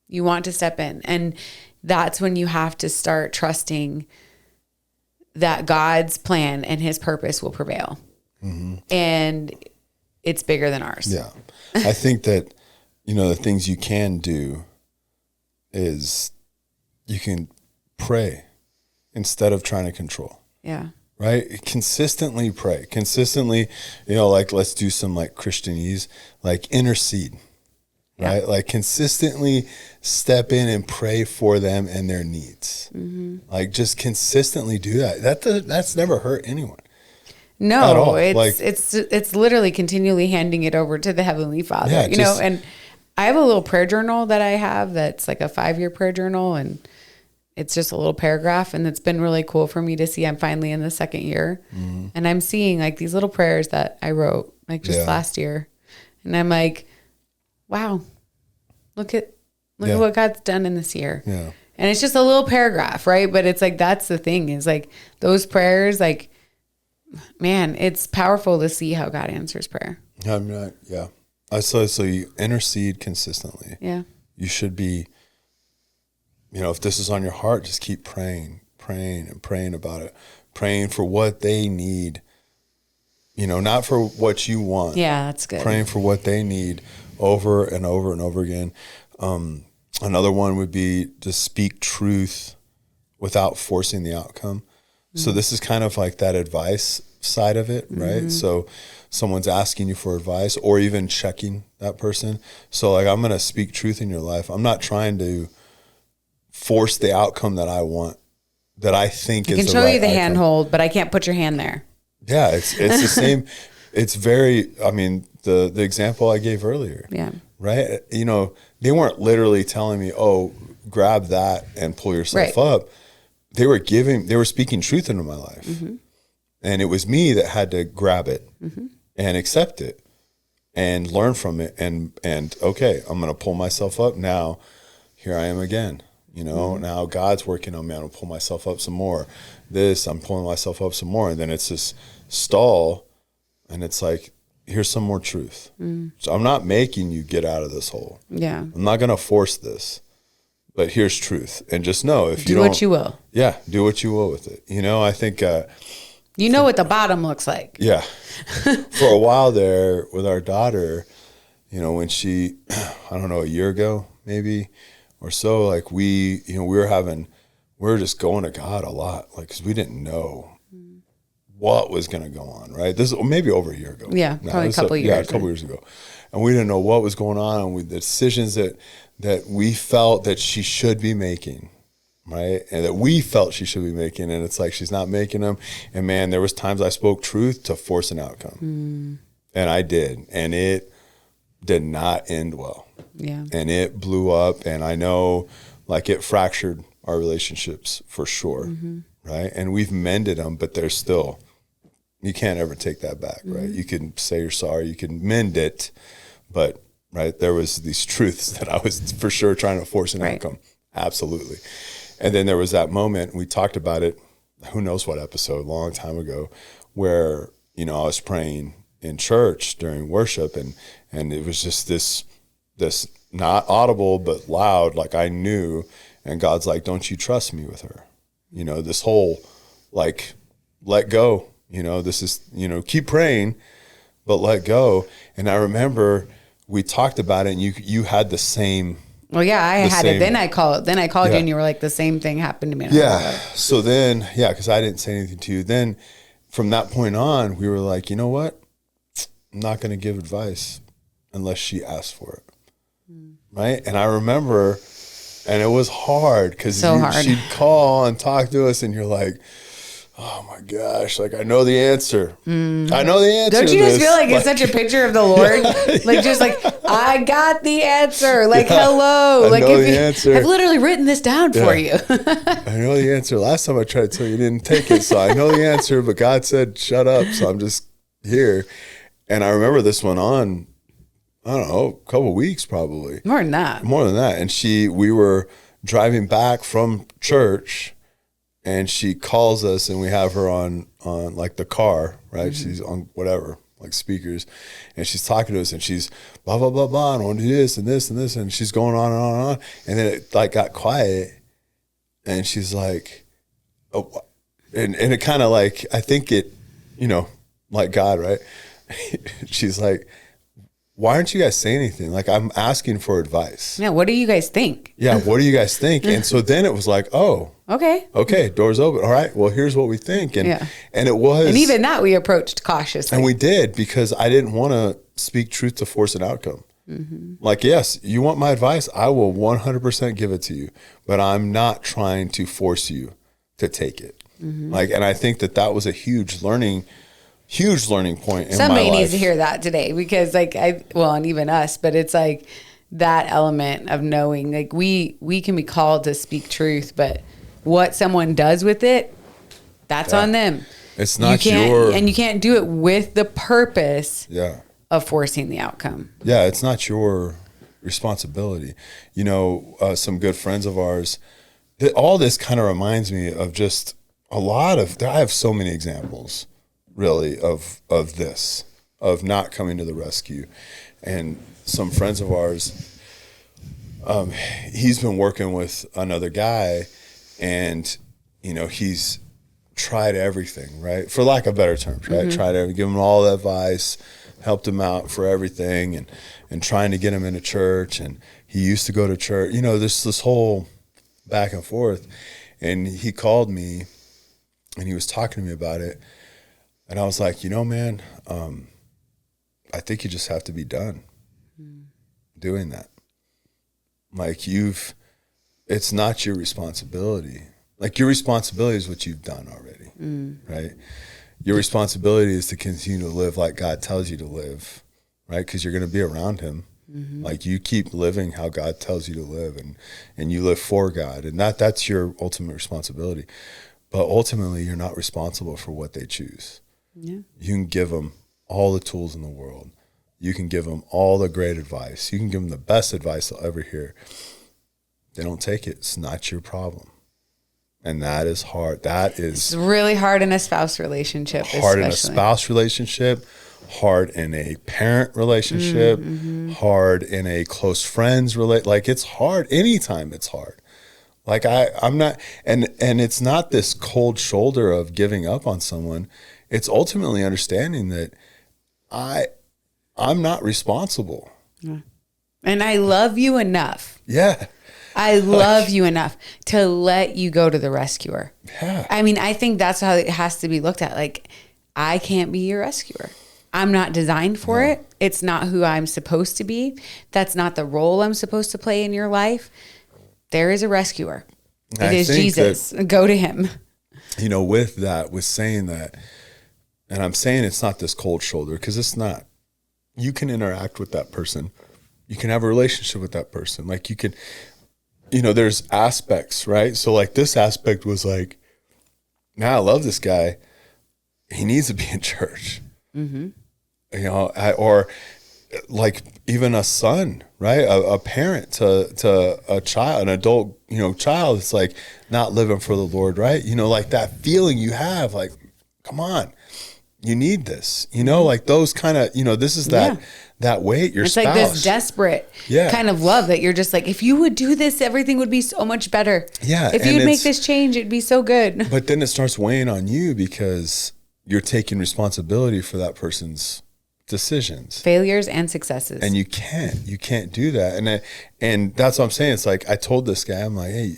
You want to step in. And that's when you have to start trusting that God's plan and his purpose will prevail. And it's bigger than ours. Yeah. I think that, the things you can do is you can pray instead of trying to control. Yeah. Right? Consistently pray. Consistently, like let's do some like Christianese, like intercede. Right? Yeah. Like consistently step in and pray for them and their needs. Like just consistently do that. That's never hurt anyone. No, it's literally continually handing it over to the Heavenly Father, and I have a little prayer journal that I have that's like a 5-year prayer journal, and it's just a little paragraph, and it's been really cool for me to see. I'm finally in the 2nd year, and I'm seeing like these little prayers that I wrote like just last year, and I'm like, wow, look at what God's done in this year. Yeah. And it's just a little paragraph, right? But it's like, that's the thing, is like those prayers, like, man, it's powerful to see how God answers prayer. Yeah. So you intercede consistently. Yeah. You should be, if this is on your heart, just keep praying about it, praying for what they need, not for what you want. Yeah, that's good. Praying for what they need over and over and over again. Another one would be to speak truth without forcing the outcome. So this is kind of like that advice side of it, right? So someone's asking you for advice or even checking that person. So like, I'm going to speak truth in your life. I'm not trying to force the outcome that I want, that I think is the right outcome. I can show you the handhold, but I can't put your hand there. Yeah, it's the same. It's very, the example I gave earlier. Yeah. Right? They weren't literally telling me, oh, grab that and pull yourself up. They were speaking truth into my life. And it was me that had to grab it and accept it and learn from it. And okay, I'm going to pull myself up. Now, here I am again. Now God's working on me. I'm going to pull myself up some more. I'm pulling myself up some more. And then it's this stall. And it's like, here's some more truth. So I'm not making you get out of this hole. Yeah. I'm not going to force this. But here's truth. And just know if you do what you will. Yeah, do what you will with it. I think... what the bottom looks like. Yeah. For a while there with our daughter, when she, I don't know, a year ago maybe or so, like we were just going to God a lot, like, because we didn't know what was going to go on, right? This is maybe over a year ago. Yeah, probably a couple years. Yeah, a couple years ago. And we didn't know what was going on, and the decisions that we felt that she should be making, right? And that we felt she should be making, and it's like she's not making them. And man, there was times I spoke truth to force an outcome. And I did. And it did not end well. Yeah. And it blew up, and I know like it fractured our relationships for sure, right? And we've mended them, but there's still, you can't ever take that back, right? You can say you're sorry, you can mend it, but right, there was these truths that I was for sure trying to force an outcome. Absolutely. And then there was that moment, we talked about it, who knows what episode, a long time ago, where, I was praying in church during worship, and it was just this not audible, but loud, like I knew, and God's like, don't you trust me with her? This whole, like, let go, this is, keep praying, but let go. And I remember we talked about it, and you had the same. Well, yeah, I had it. Then I called you, and you were like, the same thing happened to me. Yeah. So then, because I didn't say anything to you. Then from that point on, we were like, you know what? I'm not going to give advice unless she asks for it. Right? And I remember, and it was hard because she'd call and talk to us, and you're like, oh my gosh, like I know the answer. I know the answer. Don't you just feel like it's such a picture of the Lord? Just like, I got the answer. Like, hello. I know the answer. I've literally written this down for you. I know the answer. Last time I tried to tell you, didn't take it. So I know the answer, but God said, shut up. So I'm just here. And I remember this went on, I don't know, a couple of weeks probably. More than that. And we were driving back from church, and she calls us, and we have her on like the car, right? She's on whatever, like speakers, and she's talking to us, and she's blah, blah, blah, blah, and I want to do this and this and this, and she's going on and on and on. And then it like got quiet, and she's like, oh, and it kind of like, I think it, like God, right? She's like, why aren't you guys saying anything? Like, I'm asking for advice. Yeah. What do you guys think? Yeah. What do you guys think? And so then it was like, oh, okay. Doors open. All right. Well, here's what we think. And it was, and even that we approached cautiously. And we did, because I didn't want to speak truth to force an outcome. Like, yes, you want my advice, I will 100% give it to you, but I'm not trying to force you to take it. Like, and I think that was a huge learning point in Somebody my life. needs to hear that today, because like and even us, but it's like that element of knowing, like we can be called to speak truth, but what someone does with it, that's on them. It's not and you can't do it with the purpose of forcing the outcome. Yeah, it's not your responsibility. Some good friends of ours, all this kind of reminds me of just I have so many examples, really, of this, of not coming to the rescue. And some friends of ours, he's been working with another guy, and, he's tried everything, right? For lack of better terms, right? Tried to give him all the advice, helped him out for everything, and trying to get him into church. And he used to go to church, there's this whole back and forth. And he called me and he was talking to me about it. And I was like, man, I think you just have to be done doing that. Like, it's not your responsibility. Like, your responsibility is what you've done already, right? Your responsibility is to continue to live like God tells you to live, right? Because you're going to be around him. Like, you keep living how God tells you to live, and you live for God. And that's your ultimate responsibility. But ultimately, you're not responsible for what they choose. Yeah. You can give them all the tools in the world. You can give them all the great advice. You can give them the best advice they'll ever hear. They don't take it. It's not your problem. And that is hard. It's really hard in a spouse relationship. Hard in a spouse relationship, hard in a parent relationship, hard in a close friends relationship. Like, it's hard. Anytime it's hard. Like, I'm not, and it's not this cold shoulder of giving up on someone. It's ultimately understanding that I'm not responsible. And I love you enough. Yeah. I love you enough to let you go to the rescuer. Yeah. I mean, I think that's how it has to be looked at. Like, I can't be your rescuer. I'm not designed for it. It's not who I'm supposed to be. That's not the role I'm supposed to play in your life. There is a rescuer. It is Jesus. Go to him. With saying that, and I'm saying it's not this cold shoulder, because it's not. You can interact with that person. You can have a relationship with that person. Like, you can, there's aspects, right? So, like, this aspect was like, I love this guy. He needs to be in church. Or like, even a son, right? A parent to a child, an adult, child. It's like not living for the Lord, right? Like that feeling you have, like, come on, you need this, like those kind of, this is that weight. Your spouse. It's like this desperate kind of love that you're just like, if you would do this, everything would be so much better. Yeah. If you'd make this change, it'd be so good. But then it starts weighing on you, because you're taking responsibility for that person's decisions, failures and successes. And you can't do that. And that's what I'm saying. It's like, I told this guy, I'm like, hey,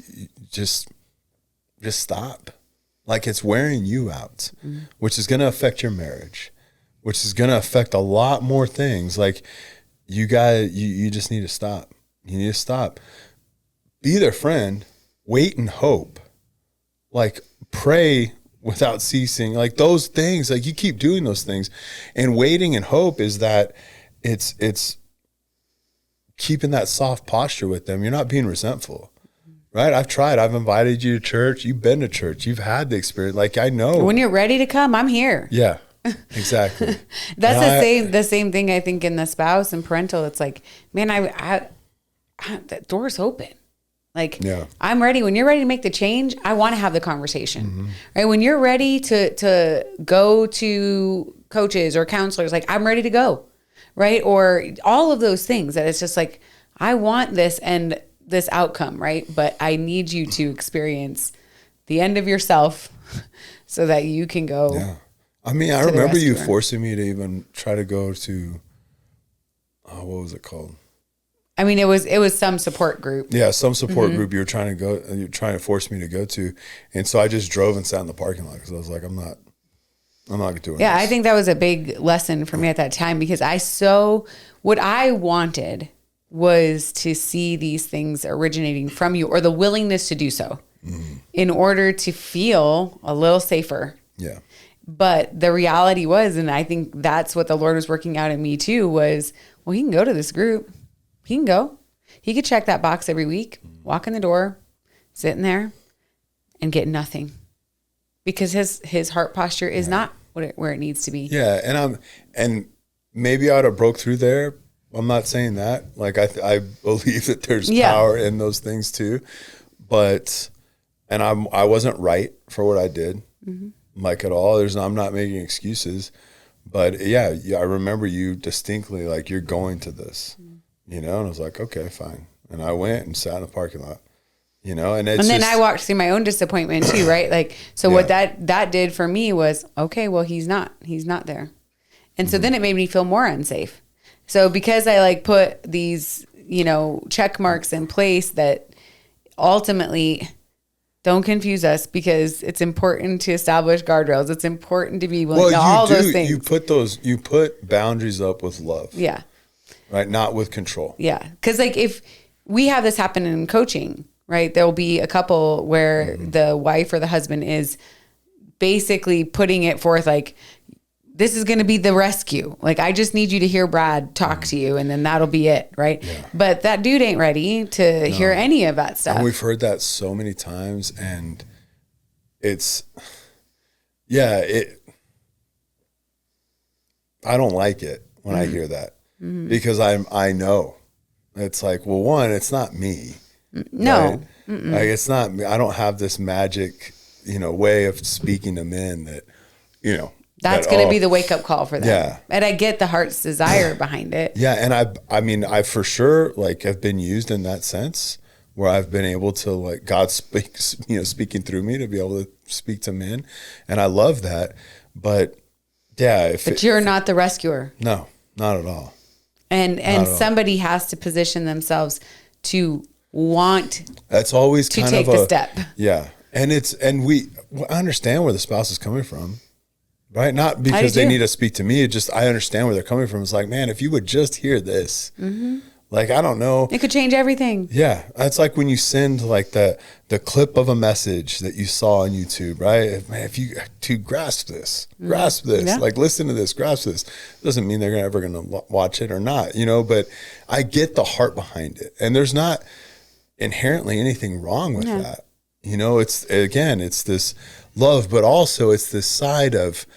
just stop. Like, it's wearing you out, which is going to affect your marriage, which is going to affect a lot more things. Like, you just need to stop. You need to stop. Be their friend, wait and hope, like, pray without ceasing, like those things. Like, you keep doing those things, and waiting and hope is that it's keeping that soft posture with them. You're not being resentful, right? I've invited you to church. You've been to church. You've had the experience. Like, I know when you're ready to come, I'm here. Yeah, exactly. That's the same thing. I think in the spouse and parental, it's like, man, I that door's open. Like, I'm ready. When you're ready to make the change, I want to have the conversation, right? When you're ready to go to coaches or counselors, like, I'm ready to go, right? Or all of those things that it's just like, I want this and this outcome, right? But I need you to experience the end of yourself so that you can go. Yeah. I mean, I remember you forcing me to even try to go to, what was it called? I mean, it was some support group. Yeah, some support group you're trying to force me to go to. And so I just drove and sat in the parking lot because I was like, I'm not doing Yeah, this. I think that was a big lesson for me at that time because what I wanted was to see these things originating from you or the willingness to do so in order to feel a little safer. Yeah. But the reality was, and I think that's what the Lord was working out in me too, was, well, he can go to this group. He can go. He could check that box every week, walk in the door, sitting there, and get nothing. Because his heart posture is not where it needs to be. Yeah, and maybe I would have broke through there. I'm not saying that. Like I believe that there's power in those things too, but I wasn't right for what I did, like at all. I'm not making excuses, but yeah, I remember you distinctly like you're going to this, and I was like, okay, fine, and I went and sat in the parking lot. And then I walked through my own disappointment too, right? Like, so what that did for me was, okay, well, he's not there. And so then it made me feel more unsafe. So because I like put these, check marks in place that ultimately don't confuse us because it's important to establish guardrails. It's important to be willing to all those things. You put boundaries up with love. Yeah. Right. Not with control. Yeah. Cause like if we have this happen in coaching, right? There'll be a couple where the wife or the husband is basically putting it forth like, this is going to be the rescue. Like, I just need you to hear Brad talk to you and then that'll be it, right? Yeah. But that dude ain't ready to hear any of that stuff. And we've heard that so many times and I don't like it when I hear that because I know. It's like, well, one, it's not me. No, right? Like it's not me. I don't have this magic, way of speaking to men that, that's going to be the wake up call for them. Yeah. And I get the heart's desire behind it. Yeah. And I for sure have been used in that sense where I've been able to like God speaks, speaking through me to be able to speak to men. And I love that. But yeah. But you're not the rescuer. No, not at all. And somebody has to position themselves to want that's always to kind take of the step. Yeah. And I understand where the spouse is coming from, right? Not because they need to speak to me. I understand where they're coming from. It's like, man, if you would just hear this, like, I don't know. It could change everything. Yeah. It's like when you send like the clip of a message that you saw on YouTube, right? Man, if you to grasp this, like listen to this, grasp this, doesn't mean they're ever going to watch it or not, but I get the heart behind it. And there's not inherently anything wrong with that. It's this love, but also it's this side of,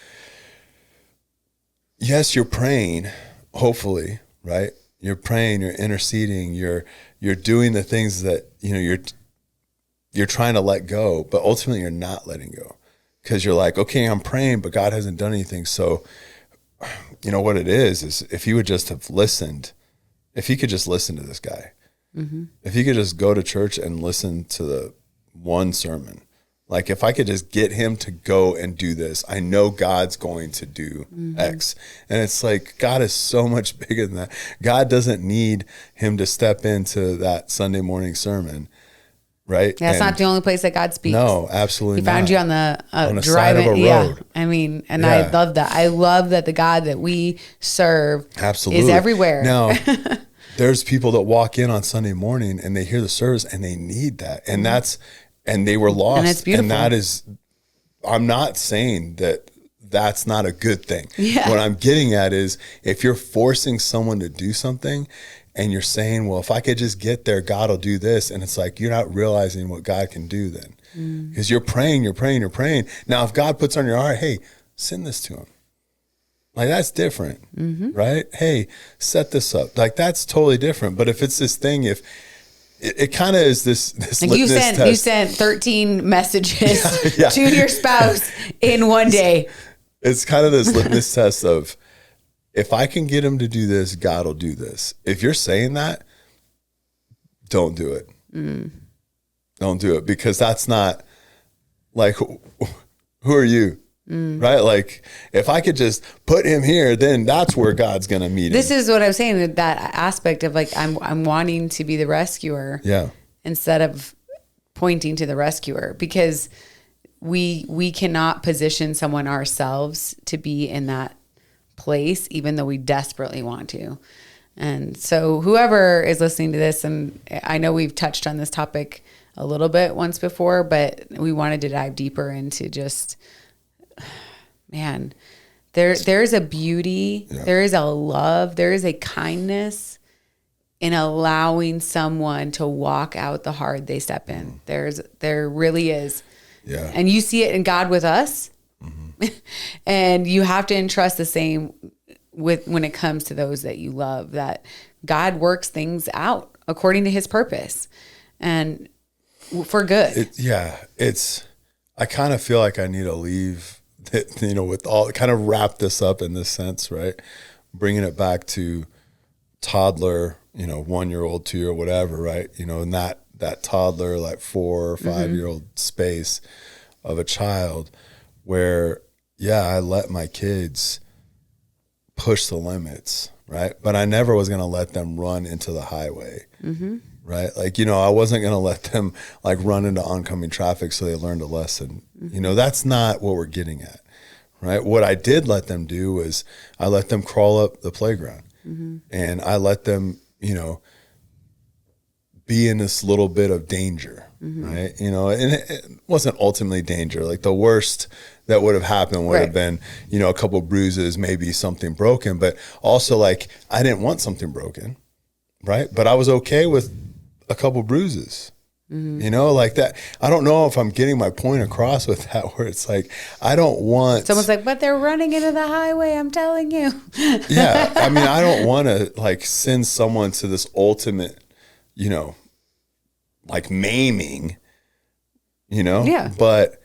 yes, you're praying, hopefully, right? You're praying, you're interceding, you're doing the things that, you're trying to let go, but ultimately you're not letting go because you're like, okay, I'm praying, but God hasn't done anything. So, what it is if he would just have listened, if he could just listen to this guy, if he could just go to church and listen to the one sermon, like if I could just get him to go and do this, I know God's going to do X. And it's like, God is so much bigger than that. God doesn't need him to step into that Sunday morning sermon, right? Yeah, it's not the only place that God speaks. No, absolutely not. He found you on the side of a road. Yeah, I mean, and I love that. I love that the God that we serve is everywhere. Now, there's people that walk in on Sunday morning and they hear the service and they need that. And and they were lost. And it's beautiful. And that is, I'm not saying that that's not a good thing. Yeah. What I'm getting at is if you're forcing someone to do something and you're saying, well, if I could just get there, God will do this. And it's like, you're not realizing what God can do then. Because you're praying. Now, if God puts on your heart, hey, send this to him. Like, that's different, right? Hey, set this up. Like, that's totally different. But if it's this thing, if it kind of is this like you sent 13 messages to your spouse in one day. It's kind of this litmus test of, if I can get him to do this, God will do this. If you're saying that, don't do it. Don't do it, because that's not like, who are you? Right? Like, if I could just put him here, then that's where God's going to meet him. This is what I'm saying, that aspect of like, I'm wanting to be the rescuer. Yeah. Instead of pointing to the rescuer, because we cannot position someone ourselves to be in that place, even though we desperately want to. And so whoever is listening to this, and I know we've touched on this topic a little bit once before, but we wanted to dive deeper into just, man, there's a beauty, there is a love, there is a kindness in allowing someone to walk out the hard they step in. There really is. Yeah. And you see it in God with us. And you have to entrust the same with when it comes to those that you love, that God works things out according to his purpose and for good. I kind of feel like I need to leave it, with all, kind of wrap this up in this sense, right? Bringing it back to toddler, 1-year-old, 2-year, whatever, right? And that toddler, like 4 or 5-year-old space of a child where, I let my kids push the limits, right? But I never was going to let them run into the highway, right? Like, I wasn't going to let them like run into oncoming traffic so they learned a lesson. That's not what we're getting at, right? What I did let them do was I let them crawl up the playground and I let them, be in this little bit of danger, right? And it wasn't ultimately danger. Like the worst that would have happened would have been, a couple of bruises, maybe something broken, but also like I didn't want something broken, right? But I was okay with a couple of bruises, like that. I don't know if I'm getting my point across with that, where it's like, I don't want. Someone's like, but they're running into the highway, I'm telling you. Yeah. I mean, I don't want to like send someone to this ultimate, like maiming, but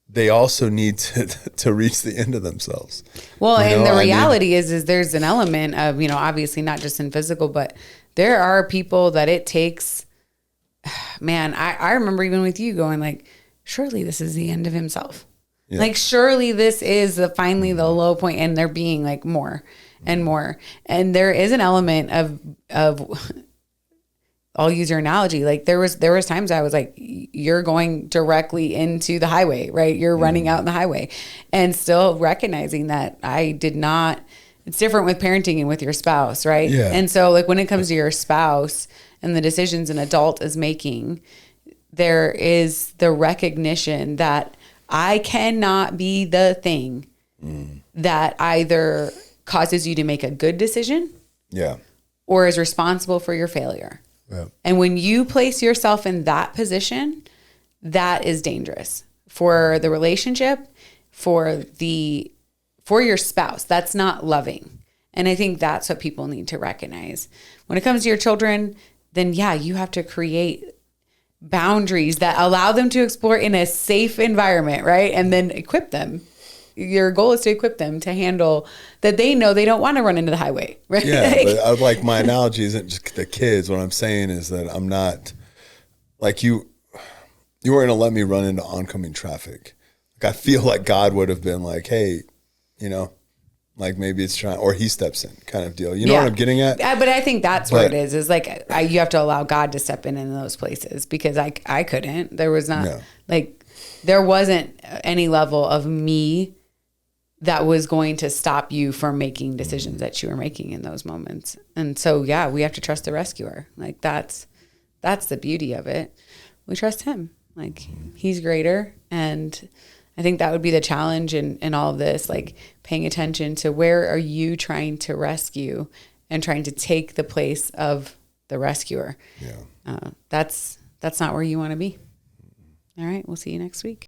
they also need to reach the end of themselves. Well, and the reality is there's an element of, obviously not just in physical, but there are people that it takes, man, I remember even with you going like, surely this is the end of himself. Yeah. Like, surely this is finally the low point, and they're being like more and more. And there is an element of I'll use your analogy. Like there was times I was like, you're going directly into the highway, right? You're running out in the highway, and still recognizing that I did not. It's different with parenting and with your spouse, right? Yeah. And so like when it comes to your spouse and the decisions an adult is making, there is the recognition that I cannot be the thing that either causes you to make a good decision, or is responsible for your failure. Yeah. And when you place yourself in that position, that is dangerous for the relationship, for your spouse. That's not loving. And I think that's what people need to recognize. When it comes to your children, then you have to create boundaries that allow them to explore in a safe environment, right? And then equip them. Your goal is to equip them to handle that. They know they don't want to run into the highway, right? Yeah, but I like my analogy isn't just the kids. What I'm saying is that I'm not like you weren't going to let me run into oncoming traffic. Like I feel like God would have been like, hey, like maybe it's trying, or he steps in kind of deal. You know what I'm getting at? But I think that's where it is like you have to allow God to step in those places, because I couldn't. There was not there wasn't any level of me that was going to stop you from making decisions that you were making in those moments. And so, we have to trust the rescuer. Like that's the beauty of it. We trust him. Like he's greater. And I think that would be the challenge in all of this, like paying attention to where are you trying to rescue and trying to take the place of the rescuer. Yeah. That's not where you want to be. All right. We'll see you next week.